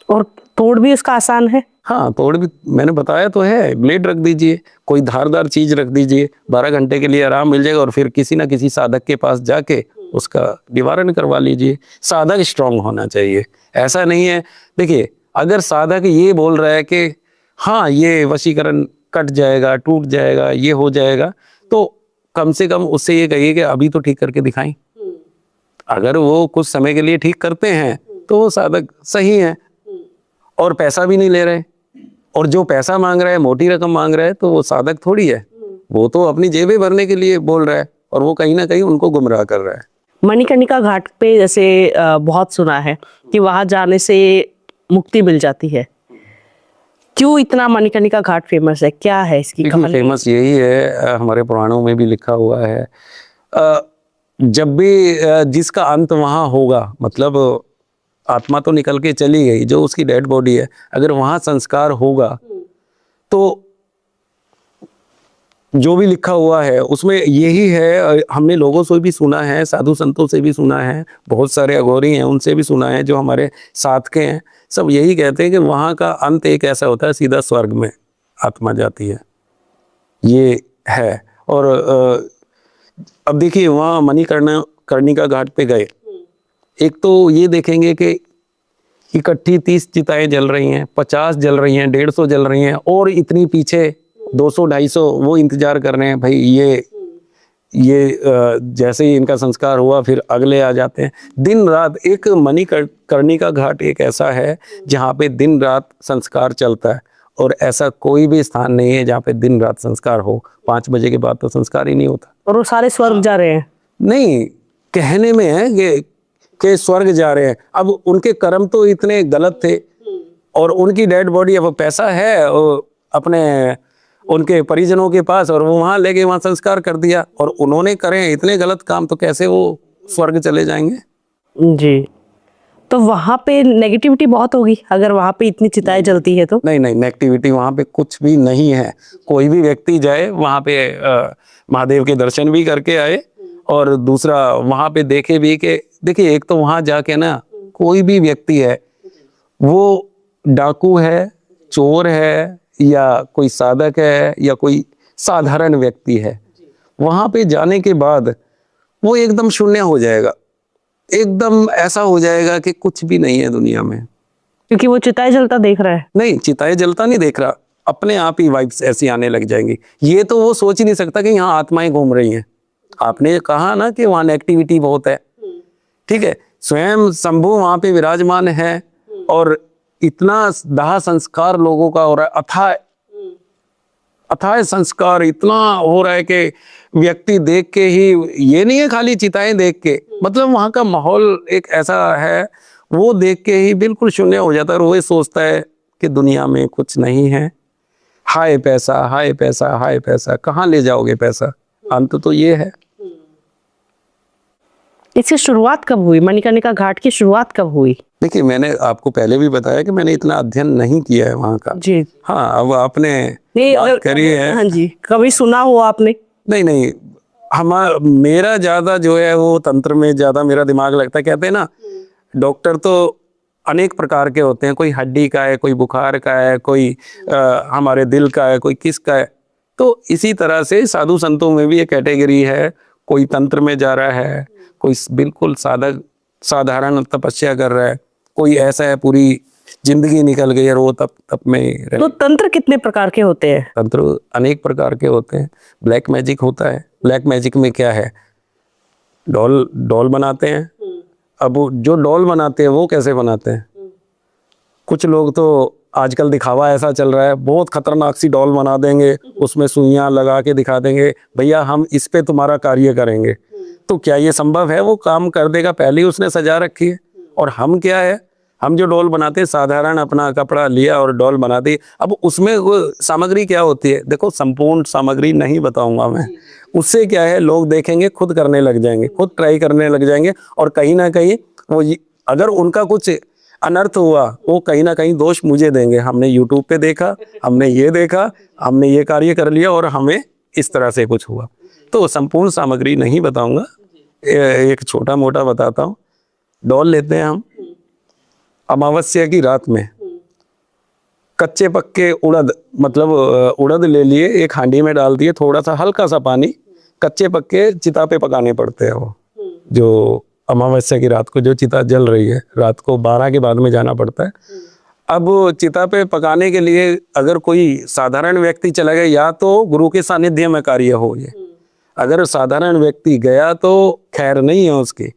और तोड़ भी उसका आसान है? हाँ, तोड़ भी मैंने बताया तो है। ब्लेड रख दीजिए, कोई धारदार चीज रख दीजिए, 12 घंटे के लिए आराम मिल जाएगा, और फिर किसी ना किसी साधक के पास जाके उसका निवारण करवा लीजिए। साधक स्ट्रांग होना चाहिए। ऐसा नहीं है, देखिए, अगर साधक ये बोल रहा है कि हाँ ये वशीकरण कट जाएगा, टूट जाएगा, ये हो जाएगा, तो कम से कम उससे ये कहिए कि अभी तो ठीक करके दिखाएं। अगर वो कुछ समय के लिए ठीक करते हैं तो वो साधक सही है और पैसा भी नहीं ले रहे। और जो पैसा मांग रहा है, मोटी रकम मांग रहा है, तो वो साधक थोड़ी है। वो तो अपनी जेबें भरने के लिए बोल रहा है, और वो कहीं ना कहीं उनको गुमराह कर रहा है। मणिकर्णिका घाट पे जैसे बहुत सुना है कि वहां जाने से मुक्ति मिल जाती है। क्यों इतना मणिकर्णिका घाट फेमस है? क्या है इसकी कहानी? फेमस यही है, हमारे पुराणों में भी लिखा हुआ है। जब भी जिसका अंत वहाँ होगा, मतलब आत्मा तो निकल के चली गई, जो उसकी डेड बॉडी है, अगर वहाँ संस्कार होगा तो जो भी लिखा हुआ है उसमें यही है। हमने लोगों से भी सुना है, साधु संतों से भी सुना है, बहुत सारे अघोरी हैं उनसे भी सुना है, जो हमारे साथ के हैं, सब यही कहते हैं कि वहाँ का अंत एक ऐसा होता है, सीधा स्वर्ग में आत्मा जाती है। ये है। और अब देखिए वहाँ मणिकर्णिका घाट पे गए, एक तो ये देखेंगे कि इकट्ठी 30 चिताएं जल रही हैं, 50 जल रही हैं, 150 जल रही हैं, और इतनी पीछे 200-250 वो इंतजार कर रहे हैं भाई ये जैसे ही इनका संस्कार हुआ फिर अगले आ जाते हैं। दिन रात एक मणिकर्णिका घाट एक ऐसा है जहाँ पे दिन रात संस्कार चलता है, और ऐसा कोई भी स्थान नहीं है जहाँ पे दिन रात संस्कार हो। 5 बजे के बाद तो संस्कार ही नहीं होता। और वो सारे स्वर्ग जा रहे हैं? नहीं, कहने में है कि स्वर्ग जा रहे हैं। अब उनके कर्म तो इतने गलत थे, और उनकी डेड बॉडी, अब पैसा है अपने उनके परिजनों के पास, और वो वहां लेके वहां संस्कार कर दिया, और उन्होंने करे इतने गलत काम, तो कैसे वो स्वर्ग चले जाएंगे? जी, तो वहां पे नेगेटिविटी बहुत होगी अगर वहां पे इतनी चिताएं जलती है तो? नहीं, नेगेटिविटी वहां पे कुछ भी नहीं है। कोई भी व्यक्ति जाए वहां पे महादेव के दर्शन भी करके आए, और दूसरा वहां पे देखे भी कि देखिए, एक तो वहां जाके ना कोई भी व्यक्ति है, वो डाकू है, चोर है, या कोई साधक है, या कोई साधारण व्यक्ति है, वहां पे जाने के बाद वो एकदम शून्य हो जाएगा, एकदम ऐसा हो जाएगा कि कुछ भी नहीं है दुनिया में। क्योंकि वो चिताएं जलता देख रहा है। नहीं, चिताएं जलता नहीं देख रहा, अपने आप ही वाइब्स ऐसी आने लग जाएंगी। ये तो वो सोच ही नहीं सकता कि यहाँ आत्माएं घूम रही हैं। आपने कहा ना कि वहाँ नेगेटिविटी बहुत है, ठीक है, स्वयं शंभु वहाँ पे विराजमान है, और इतना दाह संस्कार लोगों का हो रहा है, अथाह संस्कार इतना हो रहा है कि व्यक्ति देख के ही, ये नहीं है खाली चिताएं देख के, मतलब वहाँ का माहौल एक ऐसा है, वो देख के ही बिल्कुल शून्य हो जाता है, और वो सोचता है कि दुनिया में कुछ नहीं है, हाय पैसा, हाय पैसा, हाय पैसा, कहाँ ले जाओगे पैसा? अंत तो ये है। इसकी शुरुआत कब हुई? मणिकर्णिका घाट की शुरुआत कब हुई? देखिए, मैंने आपको पहले भी बताया कि मैंने इतना अध्ययन नहीं किया है वहाँ का। जी हाँ, अब आपने नहीं बात करी है। हाँ जी, कभी सुना हो आपने? नहीं, मेरा ज्यादा जो है वो तंत्र में ज्यादा मेरा दिमाग लगता है। कहते हैं ना, डॉक्टर तो अनेक प्रकार के होते हैं, कोई हड्डी का है, कोई बुखार का है, कोई हमारे दिल का है, कोई किसका है। तो इसी तरह से साधु संतों में भी एक कैटेगरी है, कोई तंत्र में जा रहा है, कोई बिल्कुल साधारण तपस्या कर रहा है, कोई ऐसा है पूरी जिंदगी निकल गई और वो तप में तो तंत्र कितने प्रकार के होते हैं? तंत्र अनेक प्रकार के होते हैं। ब्लैक मैजिक होता है। ब्लैक मैजिक में क्या है, डॉल बनाते हैं। अब जो डॉल बनाते हैं वो कैसे बनाते हैं? कुछ लोग तो आजकल दिखावा ऐसा चल रहा है, बहुत खतरनाक सी डॉल बना देंगे, उसमें सुइयां लगा के दिखा देंगे, भैया हम इस पे तुम्हारा कार्य करेंगे। तो क्या ये संभव है? वो काम कर देगा, पहले ही उसने सजा रखी है। और हम क्या है, हम जो डॉल बनाते हैं साधारण अपना कपड़ा लिया और डॉल बना दी। अब उसमें वो सामग्री क्या होती है, देखो संपूर्ण सामग्री नहीं बताऊंगा मैं। उससे क्या है, लोग देखेंगे, खुद करने लग जाएंगे, खुद ट्राई करने लग जाएंगे, और कहीं ना कहीं वो अगर उनका कुछ अनर्थ हुआ, वो कहीं ना कहीं दोष मुझे देंगे। हमने यूट्यूब पे देखा, हमने ये देखा, हमने ये कार्य कर लिया और हमें इस तरह से कुछ हुआ। तो संपूर्ण सामग्री नहीं बताऊंगा, एक छोटा मोटा बताता हूँ। डॉल लेते हैं हम, अमावस्या की रात में कच्चे पक्के उड़द, मतलब उड़द ले लिए, एक हांडी में डाल दिए, थोड़ा सा हल्का सा पानी, कच्चे पक्के चिता पे पकाने पड़ते हैं। वो जो अमावस्या की रात को जो चिता जल रही है, रात को 12 के बाद में जाना पड़ता है। अब चिता पे पकाने के लिए अगर कोई साधारण व्यक्ति चला गया, या तो गुरु के सानिध्य में कार्य हो, ये अगर साधारण व्यक्ति गया तो खैर नहीं है उसकी,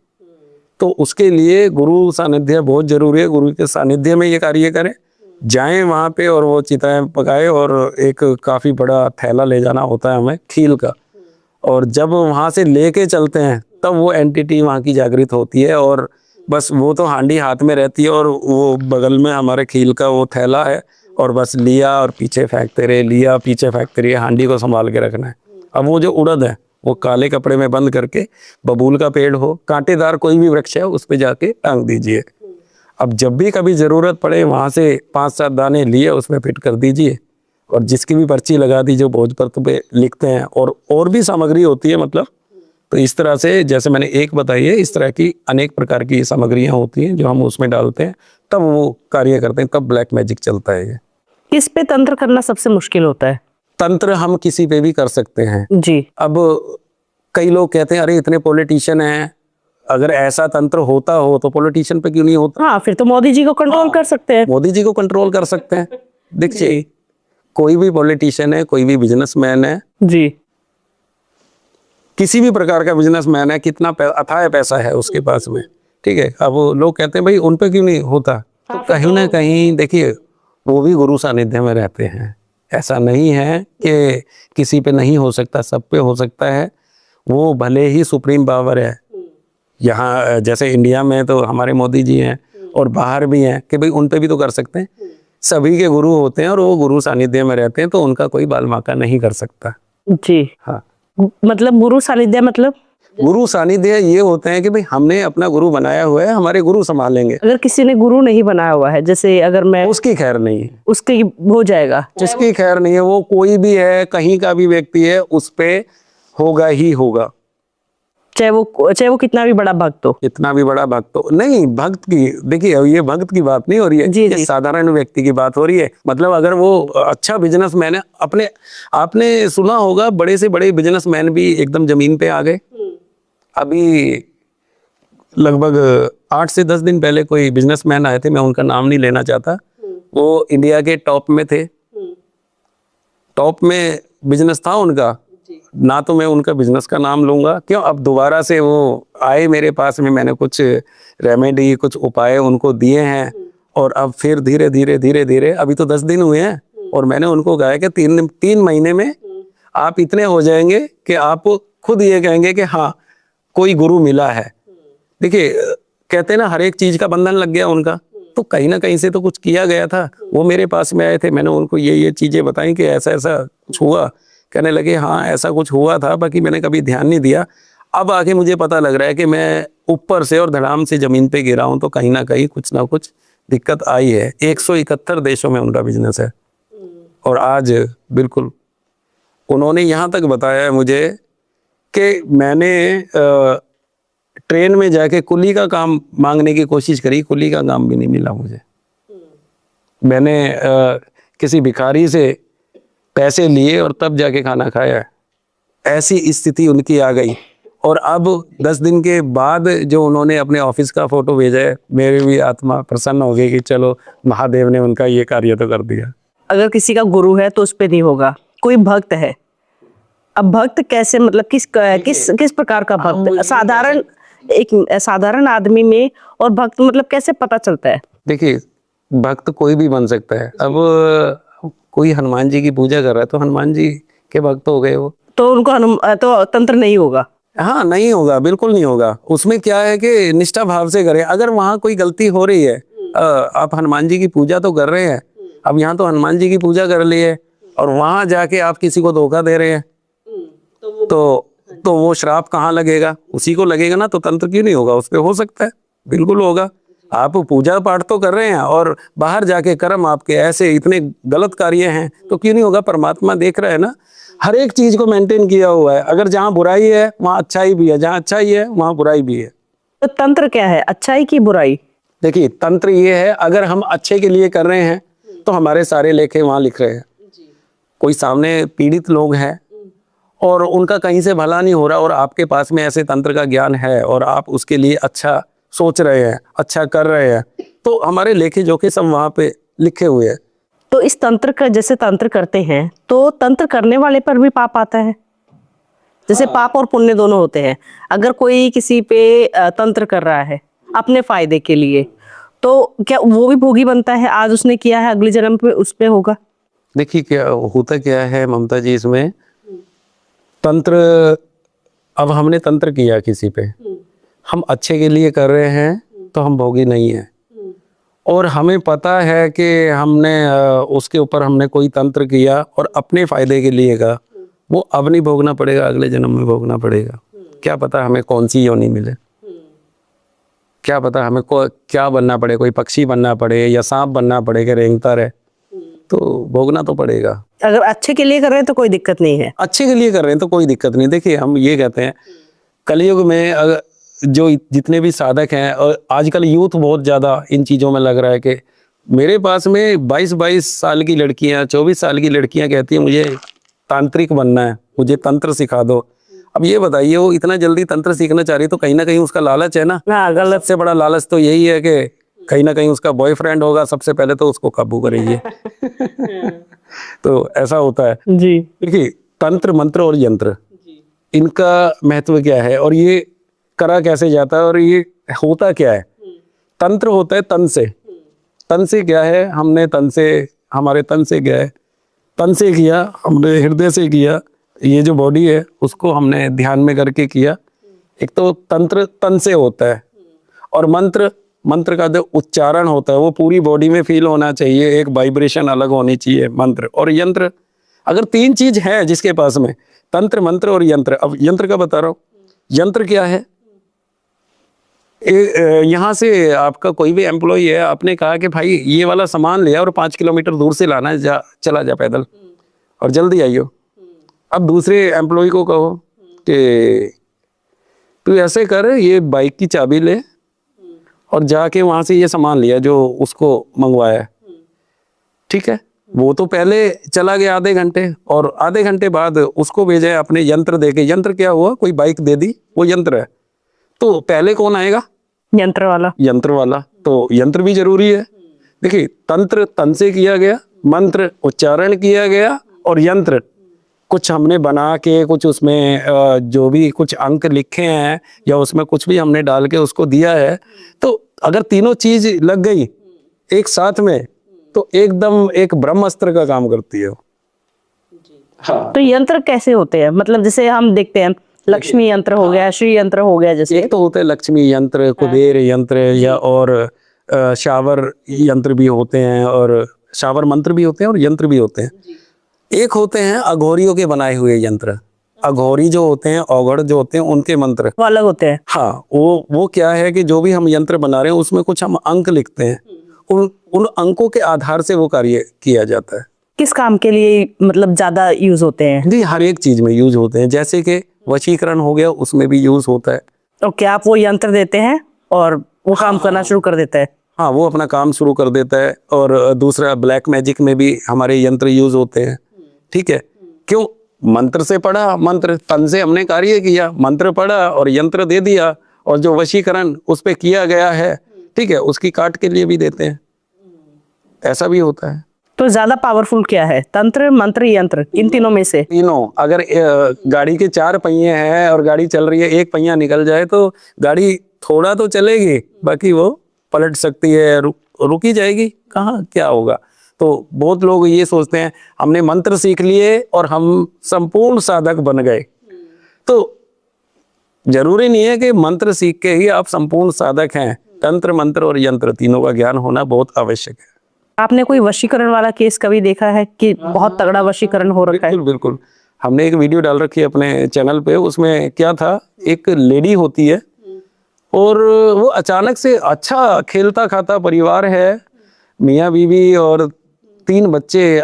तो उसके लिए गुरु सानिध्य बहुत जरूरी है। गुरु के सानिध्य में ये कार्य करें, जाएं वहाँ पे और वो चिताएं पकाए, और एक काफ़ी बड़ा थैला ले जाना होता है हमें खील का, और जब वहाँ से लेके चलते हैं तब वो एंटिटी वहाँ की जागृत होती है, और बस वो तो हांडी हाथ में रहती है, और वो बगल में हमारे खील का वो थैला है, और बस लिया और पीछे फेंकते रहे, लिया पीछे फेंकते रहे, हांडी को संभाल के रखना है। अब वो जो उड़द है वो काले कपड़े में बंद करके, बबूल का पेड़ हो, कांटेदार कोई भी वृक्ष है, उस पे जाके टांग दीजिए। अब जब भी कभी ज़रूरत पड़े, वहाँ से 5-7 दाने लिए उसमें फिट कर दीजिए, और जिसकी भी पर्ची लगा दी जो भोजपत्र पे लिखते हैं, और भी सामग्री होती है, मतलब तो इस तरह से जैसे मैंने एक बताई है, इस तरह की अनेक प्रकार की सामग्रियाँ होती हैं जो हम उसमें डालते हैं, तब वो कार्य करते हैं, तब ब्लैक मैजिक चलता है। ये किस पे तंत्र करना सबसे मुश्किल होता है? तंत्र हम किसी पे भी कर सकते हैं। जी। अब कई लोग कहते हैं अरे इतने पॉलिटिशियन हैं, अगर ऐसा तंत्र होता हो तो पॉलिटिशियन पे क्यों नहीं होता? हाँ, फिर तो मोदी जी को कंट्रोल कर सकते हैं। मोदी जी को कंट्रोल कर सकते हैं। देखिए, कोई भी पॉलिटिशियन है, कोई भी बिजनेसमैन है, जी। किसी भी प्रकार का बिजनेसमैन है, कितना अथाह पैसा है उसके पास में, ठीक है। अब वो लोग कहते हैं भाई उन पे क्यों नहीं होता, तो कहीं ना कहीं देखिए वो भी गुरु सानिध्य में रहते हैं। ऐसा नहीं है कि किसी पे नहीं हो सकता, सब पे हो सकता है। वो भले ही सुप्रीम पावर है, यहाँ जैसे इंडिया में तो हमारे मोदी जी हैं और बाहर भी हैं कि भाई उन पे भी तो कर सकते हैं। सभी के गुरु होते हैं और वो गुरु सानिध्य में रहते हैं, तो उनका कोई बाल बांका नहीं कर सकता। जी। हाँ, मतलब गुरु सानिध्य मतलब गुरु सानिध्य ये होते हैं कि भाई हमने अपना गुरु बनाया हुआ है, हमारे गुरु संभालेंगे। अगर किसी ने गुरु नहीं बनाया हुआ है, जैसे अगर मैं उसकी खैर नहीं है, उसकी हो जाएगा। जिसकी खैर नहीं है, वो कोई भी है, कहीं का भी व्यक्ति है, उस पे होगा ही होगा, चाहे वो कितना भी बड़ा भक्त हो। इतना भी बड़ा भक्त हो। नहीं, भक्त की देखिए, ये भक्त की बात नहीं हो रही है, जी, ये जी। साधारण व्यक्ति की बात हो रही है। मतलब अगर वो अच्छा बिजनेसमैन है, अपने आपने सुना होगा बड़े से बड़े बिजनेसमैन भी एकदम जमीन पे आ गए। अभी लगभग 8 से 10 दिन पहले कोई बिजनेसमैन आए थे, मैं उनका नाम नहीं लेना चाहता। वो इंडिया के टॉप में थे, टॉप में बिजनेस था उनका, ना तो मैं उनका बिजनेस का नाम लूंगा, क्यों। अब दोबारा से वो आए मेरे पास में, मैंने कुछ रेमेडी, कुछ उपाय उनको दिए हैं, और अब फिर धीरे धीरे धीरे धीरे, अभी तो 10 दिन हुए हैं, और मैंने उनको कहा कि 3 महीने में आप इतने हो जाएंगे कि आप खुद ये कहेंगे कि हाँ कोई गुरु मिला है। देखिए, कहते हैं ना हर एक चीज का बंधन लग गया उनका, तो कहीं ना कहीं से तो कुछ किया गया था। वो मेरे पास में आए थे, मैंने उनको ये चीजें बताई कि ऐसा ऐसा कुछ हुआ। कहने लगे हाँ ऐसा कुछ हुआ था, बाकी मैंने कभी ध्यान नहीं दिया। अब आके मुझे पता लग रहा है कि मैं ऊपर से और धड़ाम से जमीन पे गिरा हूं, तो कहीं ना कहीं कुछ ना कुछ दिक्कत आई है। 171 देशों में उनका बिजनेस है, और आज बिल्कुल उन्होंने यहाँ तक बताया है मुझे कि मैंने ट्रेन में जाके कुली का काम मांगने की कोशिश करी, कुली का काम भी नहीं मिला मुझे। मैंने किसी भिखारी से पैसे लिए और तब जाके खाना खाया। ऐसी स्थिति उनकी आ गई, और अब 10 दिन के बाद जो उन्होंने अपने ऑफिस का फोटो भेजा है, मेरी भी आत्मा प्रसन्न हो गई कि चलो महादेव ने उनका ये कार्य तो कर दिया। अगर किसी का गुरु है तो उस पे नहीं होगा। कोई भक्त है, अब भक्त कैसे, मतलब किस प्रकार का भक्त, साधारण एक साधारण आदमी में, और भक्त मतलब कैसे पता चलता है? देखिए, भक्त कोई भी बन सकता है। अब कोई हनुमान जी की पूजा कर रहा है तो हनुमान जी के भक्त हो गए वो, तो उनको तो तंत्र नहीं होगा। हाँ नहीं होगा, बिल्कुल नहीं होगा। उसमें क्या है कि निष्ठा भाव से करें। अगर वहाँ कोई गलती हो रही है, आप हनुमान जी की पूजा तो कर रहे हैं, अब यहाँ तो हनुमान जी की पूजा कर ली है और वहाँ जाके आप किसी को धोखा दे रहे हैं, तो वो श्राप कहाँ लगेगा? उसी को लगेगा ना। तो तंत्र क्यों नहीं होगा? उस पर हो सकता है, बिल्कुल होगा। आप पूजा पाठ तो कर रहे हैं और बाहर जाके कर्म आपके ऐसे इतने गलत कार्य हैं, तो क्यों नहीं होगा? परमात्मा देख रहा है ना, हर एक चीज को मेंटेन किया हुआ है। अगर जहाँ बुराई है वहाँ अच्छाई भी है, जहाँ अच्छाई है वहाँ बुराई भी है। तो तंत्र क्या है, अच्छाई की बुराई? देखिए, तंत्र ये है, अगर हम अच्छे के लिए कर रहे हैं तो हमारे सारे लेखे वहाँ लिख रहे हैं। कोई सामने पीड़ित लोग हैं और उनका कहीं से भला नहीं हो रहा, और आपके पास में ऐसे तंत्र का ज्ञान है और आप उसके लिए अच्छा सोच रहे हैं, अच्छा कर रहे हैं, तो हमारे लेखे जोखे सब वहाँ पे लिखे हुए हैं। तो इस तंत्र का, जैसे तंत्र करते हैं तो तंत्र करने वाले पर भी पाप आता है? जैसे पाप और पुण्य दोनों होते हैं। अगर कोई किसी पे तंत्र कर रहा है अपने फायदे के लिए, तो क्या वो भी भोगी बनता है? आज उसने किया है, अगले जन्म पे उस पे होगा। देखिए, क्या होता क्या है ममता जी, इसमें तंत्र, अब हमने तंत्र किया किसी पे, हम अच्छे के लिए कर रहे हैं तो हम भोगी नहीं है, और हमें पता है कि हमने उसके ऊपर हमने कोई तंत्र किया और अपने फायदे के लिए का, वो अब नहीं भोगना पड़ेगा, अगले जन्म में भोगना पड़ेगा। क्या पता हमें कौन सी योनि मिले, क्या पता हमें क्या बनना पड़े, कोई पक्षी बनना पड़े या सांप बनना पड़े कि रेंगता रहे, तो भोगना तो पड़ेगा। अगर अच्छे के लिए कर रहे हैं तो कोई दिक्कत नहीं है। अच्छे के लिए कर रहे हैं तो कोई दिक्कत नहीं। देखिए, हम ये कहते हैं कलयुग में अगर जो जितने भी साधक हैं, और आजकल यूथ बहुत ज़्यादा इन चीज़ों में लग रहा है कि मेरे पास में 22-22 साल की लड़कियां, 24 साल की लड़कियां कहती हैं मुझे तांत्रिक बनना है, मुझे तंत्र सिखा दो। अब ये बताइए, वो इतना जल्दी तंत्र सीखना चाह रही है तो कहीं ना कहीं उसका लालच है ना। हाँ, गलत। सबसे बड़ा लालच तो यही है कि कहीं ना कहीं उसका बॉयफ्रेंड होगा, सबसे पहले तो उसको काबू करेंगे। तो ऐसा होता है। जी। देखिए, तंत्र मंत्र और यंत्र, इनका महत्व क्या है और ये करा कैसे जाता है और ये होता क्या है। तंत्र होता है तन से। तन से क्या है, हमने तन से, हमारे तन से क्या है, तन से किया, हमने हृदय से किया, ये जो बॉडी है उसको हमने ध्यान में करके किया। एक तो तंत्र तन से होता है, और मंत्र, मंत्र का जो उच्चारण होता है वो पूरी बॉडी में फील होना चाहिए, एक वाइब्रेशन अलग होनी चाहिए। मंत्र और यंत्र, अगर तीन चीज है जिसके पास में, तंत्र मंत्र और यंत्र। अब यंत्र का बता रहा हूँ। यंत्र क्या है, यहाँ से आपका कोई भी एम्प्लॉय है, आपने कहा कि भाई ये वाला सामान ले और 5 किलोमीटर दूर से लाना है, जा चला जा पैदल और जल्दी आइयो। अब दूसरे एम्प्लॉय को कहो कि तू ऐसे कर, ये बाइक की चाबी ले और जाके वहां से ये सामान लिया जो उसको मंगवाया है, ठीक है। वो तो पहले चला गया आधे घंटे, और आधे घंटे बाद उसको भेजा है अपने यंत्र देके। यंत्र क्या हुआ, कोई बाइक दे दी, वो यंत्र है। तो पहले कौन आएगा, यंत्र वाला। यंत्र वाला। तो यंत्र भी जरूरी है। देखिए, तंत्र तन से किया गया, मंत्र उच्चारण किया गया, और यंत्र कुछ हमने बना के, कुछ उसमें जो भी कुछ अंक लिखे हैं या उसमें कुछ भी हमने डाल के उसको दिया है। तो अगर तीनों चीज लग गई एक साथ में तो एकदम एक ब्रह्मास्त्र का काम करती है। हाँ। तो यंत्र कैसे होते हैं, मतलब जैसे हम देखते हैं लक्ष्मी यंत्र हो गया, श्री यंत्र हो गया, जैसे एक तो होते हैं लक्ष्मी यंत्र, कुबेर यंत्र, या और शावर यंत्र भी होते हैं, और शावर मंत्र भी होते हैं और यंत्र भी होते हैं। एक होते हैं अघोरियों के बनाए हुए यंत्र। अघोरी जो होते हैं, औघड़ जो होते हैं, उनके मंत्र वो अलग होते हैं। हाँ, वो क्या है कि जो भी हम यंत्र बना रहे हैं उसमें कुछ हम अंक लिखते हैं, उन अंकों के आधार से वो कार्य किया जाता है। किस काम के लिए मतलब ज्यादा यूज होते हैं? जी, हर एक चीज में यूज होते हैं। जैसे कि वशीकरण हो गया, उसमें भी यूज होता है। ओके, आप वो यंत्र देते हैं और वो काम करना शुरू कर देता है। हाँ, वो अपना काम शुरू कर देता है। और दूसरा, ब्लैक मैजिक में भी हमारे यंत्र यूज होते हैं, ठीक है। क्यों, मंत्र से पढ़ा, मंत्र तन से हमने कार्य किया, मंत्र पढ़ा और यंत्र दे दिया, और जो वशीकरण उस पे किया गया है, ठीक है, उसकी काट के लिए भी देते हैं। ऐसा भी होता है। तो ज्यादा पावरफुल क्या है, तंत्र मंत्र यंत्र, इन तीनों में से? तीनों। अगर गाड़ी के 4 पहिए हैं और गाड़ी चल रही है, एक पहिया निकल जाए तो गाड़ी थोड़ा तो चलेगी, बाकी वो पलट सकती है, रुकी जाएगी, कहाँ क्या होगा। तो बहुत लोग ये सोचते हैं हमने मंत्र सीख लिए और हम संपूर्ण साधक बन गए। तो जरूरी नहीं है कि मंत्र सीख के ही आप संपूर्ण साधक हैं। तंत्र मंत्र और यंत्र तीनों का ज्ञान होना बहुत आवश्यक है। आपने कोई वशीकरण वाला केस कभी देखा है कि बहुत तगड़ा वशीकरण हो रखा है? बिल्कुल बिल्कुल। हमने एक वीडियो डाल रखी है अपने चैनल पे। उसमें क्या था, एक लेडी होती है और वो अचानक से, अच्छा खेलता खाता परिवार है, मियाँ बीवी और 3 बच्चे,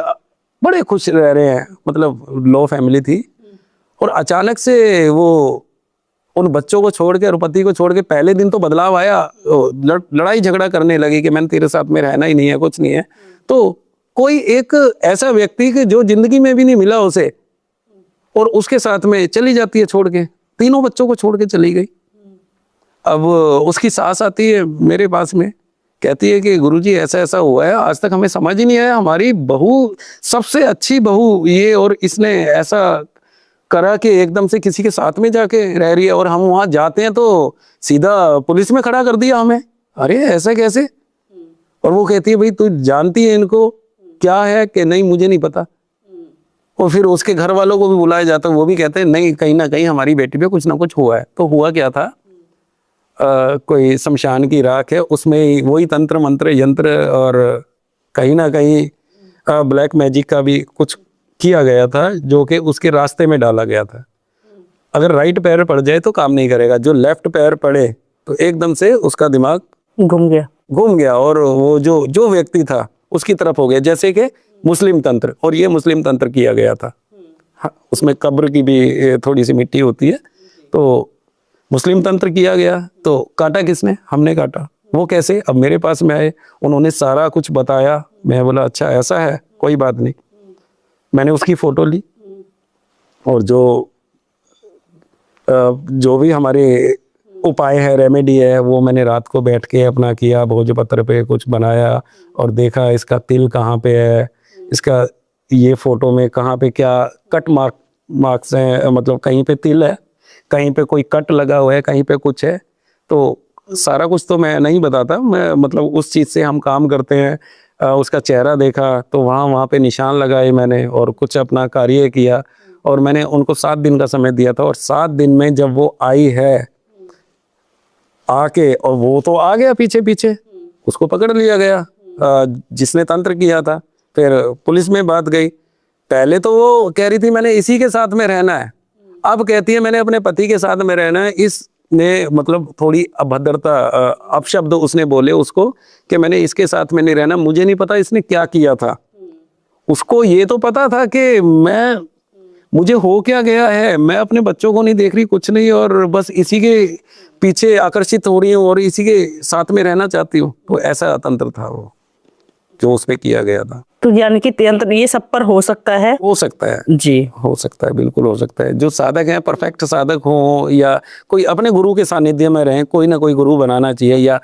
बड़े खुश रह रहे हैं, मतलब लो फैमिली थी। और अचानक से वो उन बच्चों को छोड़ के और पति को छोड़ के, पहले दिन तो बदलाव आया, लड़ाई झगड़ा करने लगी कि मैंने तेरे साथ में रहना ही नहीं है, कुछ नहीं है। तो कोई एक ऐसा व्यक्ति कि जो जिंदगी में भी नहीं मिला उसे, और उसके साथ में चली जाती है छोड़ के, 3 बच्चों को छोड़ के चली गई। अब उसकी सास आती है मेरे पास में, कहती है कि गुरुजी ऐसा ऐसा हुआ है, आज तक हमें समझ ही नहीं आया, हमारी बहू सबसे अच्छी बहू ये, और इसने ऐसा करा कि एकदम से किसी के साथ में जाके रह रही है, और हम वहां जाते हैं तो सीधा पुलिस में खड़ा कर दिया हमें। अरे ऐसा कैसे? और वो कहती है भाई तू जानती है इनको क्या है कि नहीं, मुझे नहीं पता। और फिर उसके घर वालों को भी बुलाया जाता है, वो भी कहते हैं नहीं, कहीं ना कहीं हमारी बेटी पे कुछ ना कुछ हुआ है। तो हुआ क्या था, कोई शमशान की राख है, उसमें वही तंत्र मंत्र यंत्र और कहीं ना कहीं ब्लैक मैजिक का भी कुछ किया गया था, जो कि उसके रास्ते में डाला गया था। अगर राइट पैर पड़ जाए तो काम नहीं करेगा, जो लेफ्ट पैर पड़े तो एकदम से उसका दिमाग घूम गया और वो जो व्यक्ति था उसकी तरफ हो गया। जैसे कि मुस्लिम तंत्र, और ये मुस्लिम तंत्र किया गया था। हाँ, उसमें कब्र की भी थोड़ी सी मिट्टी होती है, तो मुस्लिम तंत्र किया गया। तो काटा किसने? हमने काटा। वो कैसे? अब मेरे पास में आए, उन्होंने सारा कुछ बताया। मैं बोला अच्छा ऐसा है, कोई बात नहीं। मैंने उसकी फोटो ली और जो भी हमारे उपाय है, रेमेडी है, वो मैंने रात को बैठ के अपना किया, भोजपत्र पे कुछ बनाया और देखा इसका तिल कहाँ पे है, इसका ये फोटो में कहाँ पे क्या कट मार्क्स हैं, मतलब कहीं पे तिल है, कहीं पे कोई कट लगा हुआ है, कहीं पे कुछ है। तो सारा कुछ तो मैं नहीं बताता, मैं मतलब उस चीज़ से हम काम करते हैं। उसका चेहरा देखा तो वहाँ पे निशान लगाए मैंने और कुछ अपना कार्य किया और मैंने उनको 7 दिन का समय दिया था। और 7 दिन में जब वो आई है आके, और वो तो आ गया पीछे पीछे, उसको पकड़ लिया गया जिसने तंत्र किया था। फिर पुलिस में बात गई। पहले तो वो कह रही थी मैंने इसी के साथ में रहना है, अब कहती है मैंने अपने पति के साथ में रहना है। इसने मतलब थोड़ी अभद्रता अपशब्द उसने बोले उसको कि मैंने इसके साथ में नहीं रहना। मुझे नहीं पता इसने क्या किया था, उसको ये तो पता था कि मुझे हो क्या गया है, मैं अपने बच्चों को नहीं देख रही, कुछ नहीं, और बस इसी के पीछे आकर्षित हो रही हूँ और इसी के साथ में रहना चाहती हूँ। तो ऐसा तंत्र था वो जो उसमें किया गया था। तो यानी कि तंत्र ये सब पर हो सकता है? हो सकता है जी, हो सकता है, बिल्कुल हो सकता है। जो साधक हैं, परफेक्ट साधक हो या कोई अपने गुरु के सानिध्य में रहें, कोई ना कोई गुरु बनाना चाहिए। या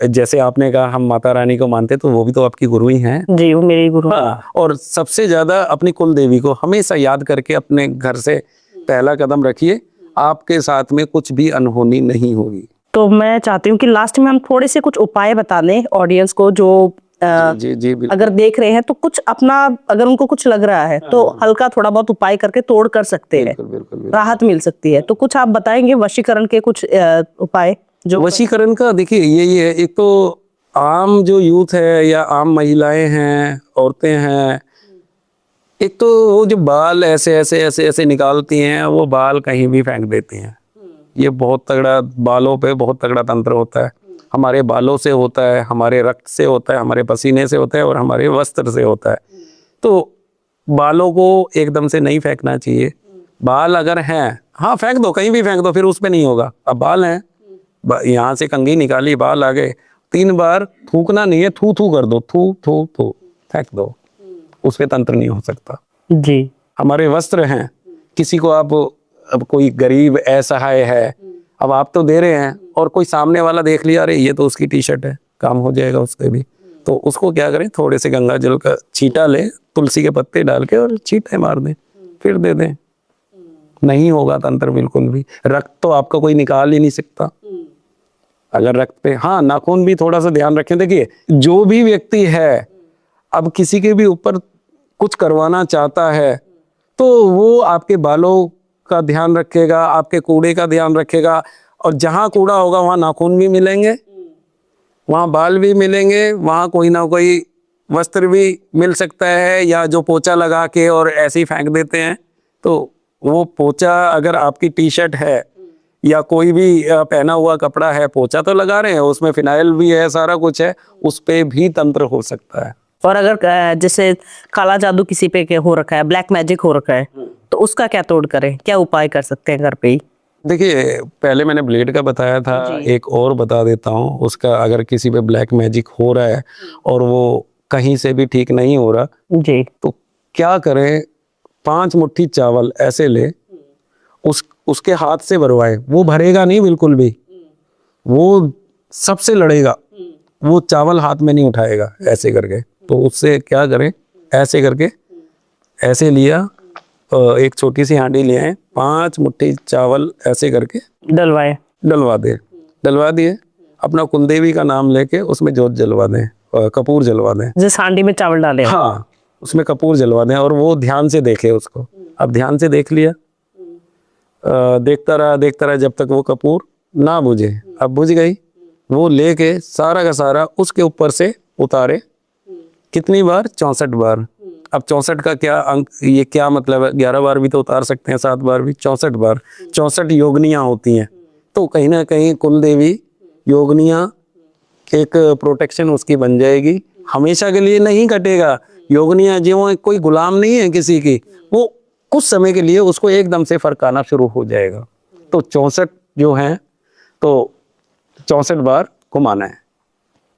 जैसे आपने कहा हम माता रानी को मानते, तो वो भी तो आपकी गुरु ही हैं। जी, वो मेरी गुरु। हाँ, और सबसे ज्यादा अपनी कुल देवी को हमेशा याद करके अपने घर से पहला कदम रखिए, आपके साथ में कुछ भी अनहोनी नहीं होगी। तो मैं चाहती हूँ कि लास्ट में हम थोड़े से कुछ उपाय बता दें ऑडियंस को, जो जी जी बिल्कुल। अगर देख रहे हैं तो कुछ अपना, अगर उनको कुछ लग रहा है तो हल्का थोड़ा बहुत उपाय करके तोड़ कर सकते हैं, बिल्कुल, बिल्कुल, बिल्कुल। राहत मिल सकती है। तो कुछ आप बताएंगे वशीकरण के कुछ उपाय? जो वशीकरण का देखिए यही है, एक तो आम जो यूथ है या आम महिलाएं हैं, औरतें हैं, एक तो वो जो बाल ऐसे ऐसे ऐसे ऐसे निकालती हैं, वो बाल कहीं भी फेंक देती हैं। ये बहुत तगड़ा, बालों पे बहुत तगड़ा तंत्र होता है। हमारे बालों से होता है, हमारे रक्त से होता है, हमारे पसीने से होता है और हमारे वस्त्र से होता है। तो बालों को एकदम से नहीं फेंकना चाहिए। बाल अगर हैं, हाँ फेंक दो, कहीं भी फेंक दो, फिर उस पर नहीं होगा। अब बाल हैं, यहाँ से कंघी निकाली, बाल आ गए, 3 बार थूकना नहीं है, थू थू कर दो, थू थू थू, फेंक दो, उस पर तंत्र नहीं हो सकता। जी, हमारे वस्त्र हैं, किसी को आप, अब कोई गरीब असहाय है, अब आप तो दे रहे हैं और कोई सामने वाला देख लिया, अरे ये तो उसकी टी-शर्ट है, काम हो जाएगा उसके भी, तो उसको क्या करें, थोड़े से गंगा जल का छींटा ले, तुलसी के पत्ते डाल के और छींटे मार दें, फिर दे दें, नहीं होगा तंत्र बिल्कुल भी। रक्त तो आपका कोई निकाल ही नहीं सकता। अगर रक्त पे, हाँ नाखून भी थोड़ा सा ध्यान रखें। देखिए जो भी व्यक्ति है, अब किसी के भी ऊपर कुछ करवाना चाहता है, तो वो आपके बालों का ध्यान रखेगा, आपके कूड़े का ध्यान रखेगा, और जहाँ कूड़ा होगा वहाँ नाखून भी मिलेंगे, वहाँ बाल भी मिलेंगे, वहाँ कोई ना कोई वस्त्र भी मिल सकता है, या जो पोछा लगा के और ऐसे ही फेंक देते हैं। तो वो पोछा अगर आपकी टी-शर्ट है या कोई भी पहना हुआ कपड़ा है, पोछा तो लगा रहे हैं, उसमें फिनाइल भी है, सारा कुछ है, उस पे भी तंत्र हो सकता है। और अगर जैसे काला जादू किसी पे हो रखा है, ब्लैक मैजिक हो रखा है, तो उसका क्या तोड़ करें, क्या उपाय कर सकते हैं घर पे ही? देखिए पहले मैंने ब्लेड का बताया था, एक और बता देता हूँ उसका। अगर किसी पे ब्लैक मैजिक हो रहा है और वो कहीं से भी ठीक नहीं हो रहा जी, तो क्या करें, 5 मुट्ठी चावल ऐसे ले, उसके हाथ से भरवाए, वो भरेगा नहीं बिल्कुल भी, वो सबसे लड़ेगा, वो चावल हाथ में नहीं उठाएगा ऐसे करके। तो उससे क्या करें, ऐसे करके, ऐसे लिया, एक छोटी सी हांडी ले आए, 5 मुट्ठी चावल ऐसे करके डलवा दिए, अपना कुलदेवी का नाम लेके उसमें जोत जलवा दें, कपूर जलवा दें। जिस हांडी में चावल डाले, हाँ उसमें कपूर जलवा दें, और वो ध्यान से देखे उसको। अब ध्यान से देख लिया, देखता रहा जब तक वो कपूर ना बुझे। अब बुझ गई, वो लेके सारा का सारा उसके ऊपर से उतारे। कितनी बार? 64 बार। अब 64 का क्या अंक, ये क्या मतलब है? 11 बार भी तो उतार सकते हैं, 7 बार भी, 64 बार। 64 योगनियाँ होती हैं, तो कहीं ना कहीं कुल देवी योगनियाँ एक प्रोटेक्शन उसकी बन जाएगी, हमेशा के लिए नहीं कटेगा। योगनियाँ जो कोई गुलाम नहीं है किसी की, वो कुछ समय के लिए उसको एकदम से फरकाना शुरू हो जाएगा। तो 64 जो हैं, तो 64 बार घुमाना है।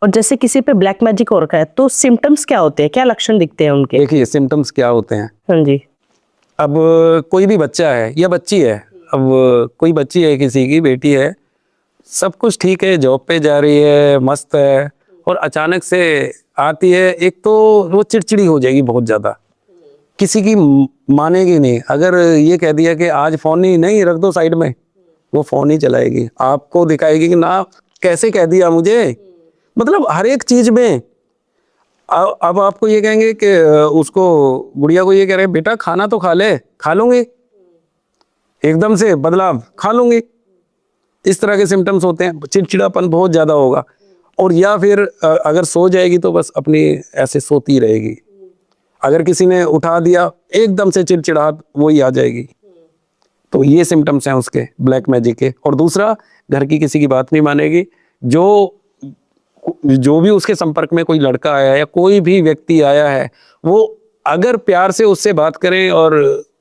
और जैसे किसी पे ब्लैक मैजिक हो रखा है, तो सिम्टम्स क्या होते हैं, क्या लक्षण दिखते हैं उनके? देखिए सिम्टम्स क्या होते हैं। हाँ जी, अब कोई भी बच्चा है या बच्ची है, अब कोई बच्ची है, किसी की बेटी है, सब कुछ ठीक है, जॉब पे जा रही है, मस्त है, और अचानक से आती है, एक तो वो चिड़चिड़ी हो जाएगी बहुत ज़्यादा, किसी की मानेगी नहीं। अगर ये कह दिया कि आज फ़ोन नहीं रख दो साइड में, वो फ़ोन ही चलाएगी, आपको दिखाएगी कि ना कैसे कह दिया मुझे, मतलब हर एक चीज़ में। अब आपको ये कहेंगे कि उसको, गुड़िया को ये कह रहे हैं बेटा खाना तो खा ले, खा लूँगी, एकदम से बदलाव, खा लूँगी, इस तरह के सिम्टम्स होते हैं, चिड़चिड़ापन बहुत ज़्यादा होगा। और या फिर अगर सो जाएगी तो बस अपनी ऐसे सोती रहेगी, अगर किसी ने उठा दिया एकदम से चिड़चिड़ाहट वही आ जाएगी। तो ये सिम्टम्स हैं उसके ब्लैक मैजिक के। और दूसरा, घर की किसी की बात नहीं मानेगी, जो भी उसके संपर्क में कोई लड़का आया है या कोई भी व्यक्ति आया है, वो अगर प्यार से उससे बात करें और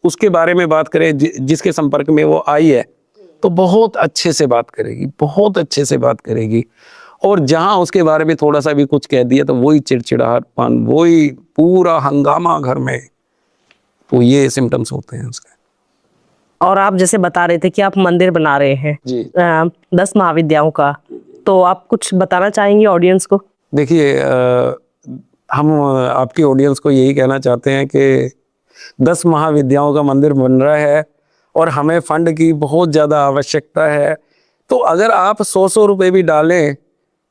उसके बारे में बात करें, जिसके संपर्क में वो आई है, तो बहुत अच्छे से बात करेगी, बहुत अच्छे से बात करेगी। और जहां उसके बारे में थोड़ा सा भी कुछ कह दिया तो वही चिड़चिड़ाहटपन, वही पूरा हंगामा घर में। तो ये सिम्टम्स होते हैं उसके। और आप जैसे बता रहे थे कि आप मंदिर बना रहे हैं जी 10 महाविद्याओं का, तो आप कुछ बताना चाहेंगे ऑडियंस को? देखिए, हम आपकी ऑडियंस को यही कहना चाहते हैं कि 10 महाविद्याओं का मंदिर बन रहा है और हमें फंड की बहुत ज़्यादा आवश्यकता है। तो अगर आप 100 रुपये भी डालें,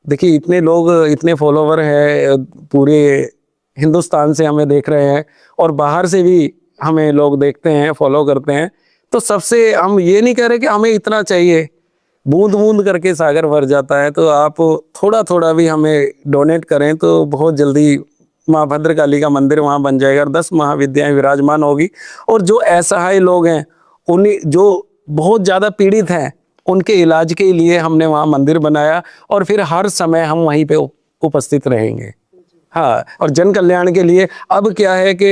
देखिए इतने लोग, इतने फॉलोवर हैं, पूरे हिंदुस्तान से हमें देख रहे हैं और बाहर से भी हमें लोग देखते हैं, फॉलो करते हैं। तो सबसे हम ये नहीं कह रहे कि हमें इतना चाहिए, बूंद बूंद करके सागर भर जाता है। तो आप थोड़ा थोड़ा भी हमें डोनेट करें तो बहुत जल्दी माँ भद्रकाली का मंदिर वहाँ बन जाएगा और 10 महाविद्याएं विराजमान होगी। और जो असहाय लोग हैं, उन्हीं जो बहुत ज़्यादा पीड़ित हैं, उनके इलाज के लिए हमने वहाँ मंदिर बनाया और फिर हर समय हम वहीं पे उपस्थित रहेंगे। हाँ, और जन कल्याण के लिए अब क्या है कि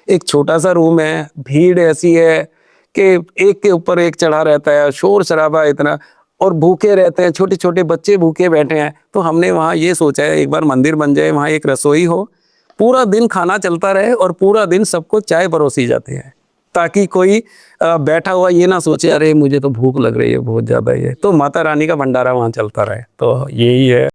एक छोटा सा रूम है, भीड़ ऐसी है कि एक के ऊपर एक चढ़ा रहता है, शोर शराबा इतना, और भूखे रहते हैं, छोटे छोटे बच्चे भूखे बैठे हैं। तो हमने वहाँ ये सोचा है एक बार मंदिर बन जाए, वहाँ एक रसोई हो, पूरा दिन खाना चलता रहे और पूरा दिन सबको चाय परोसी जाती है, ताकि कोई बैठा हुआ ये ना सोचे अरे मुझे तो भूख लग रही है बहुत ज़्यादा, ये तो माता रानी का भंडारा वहाँ चलता रहे। तो यही है।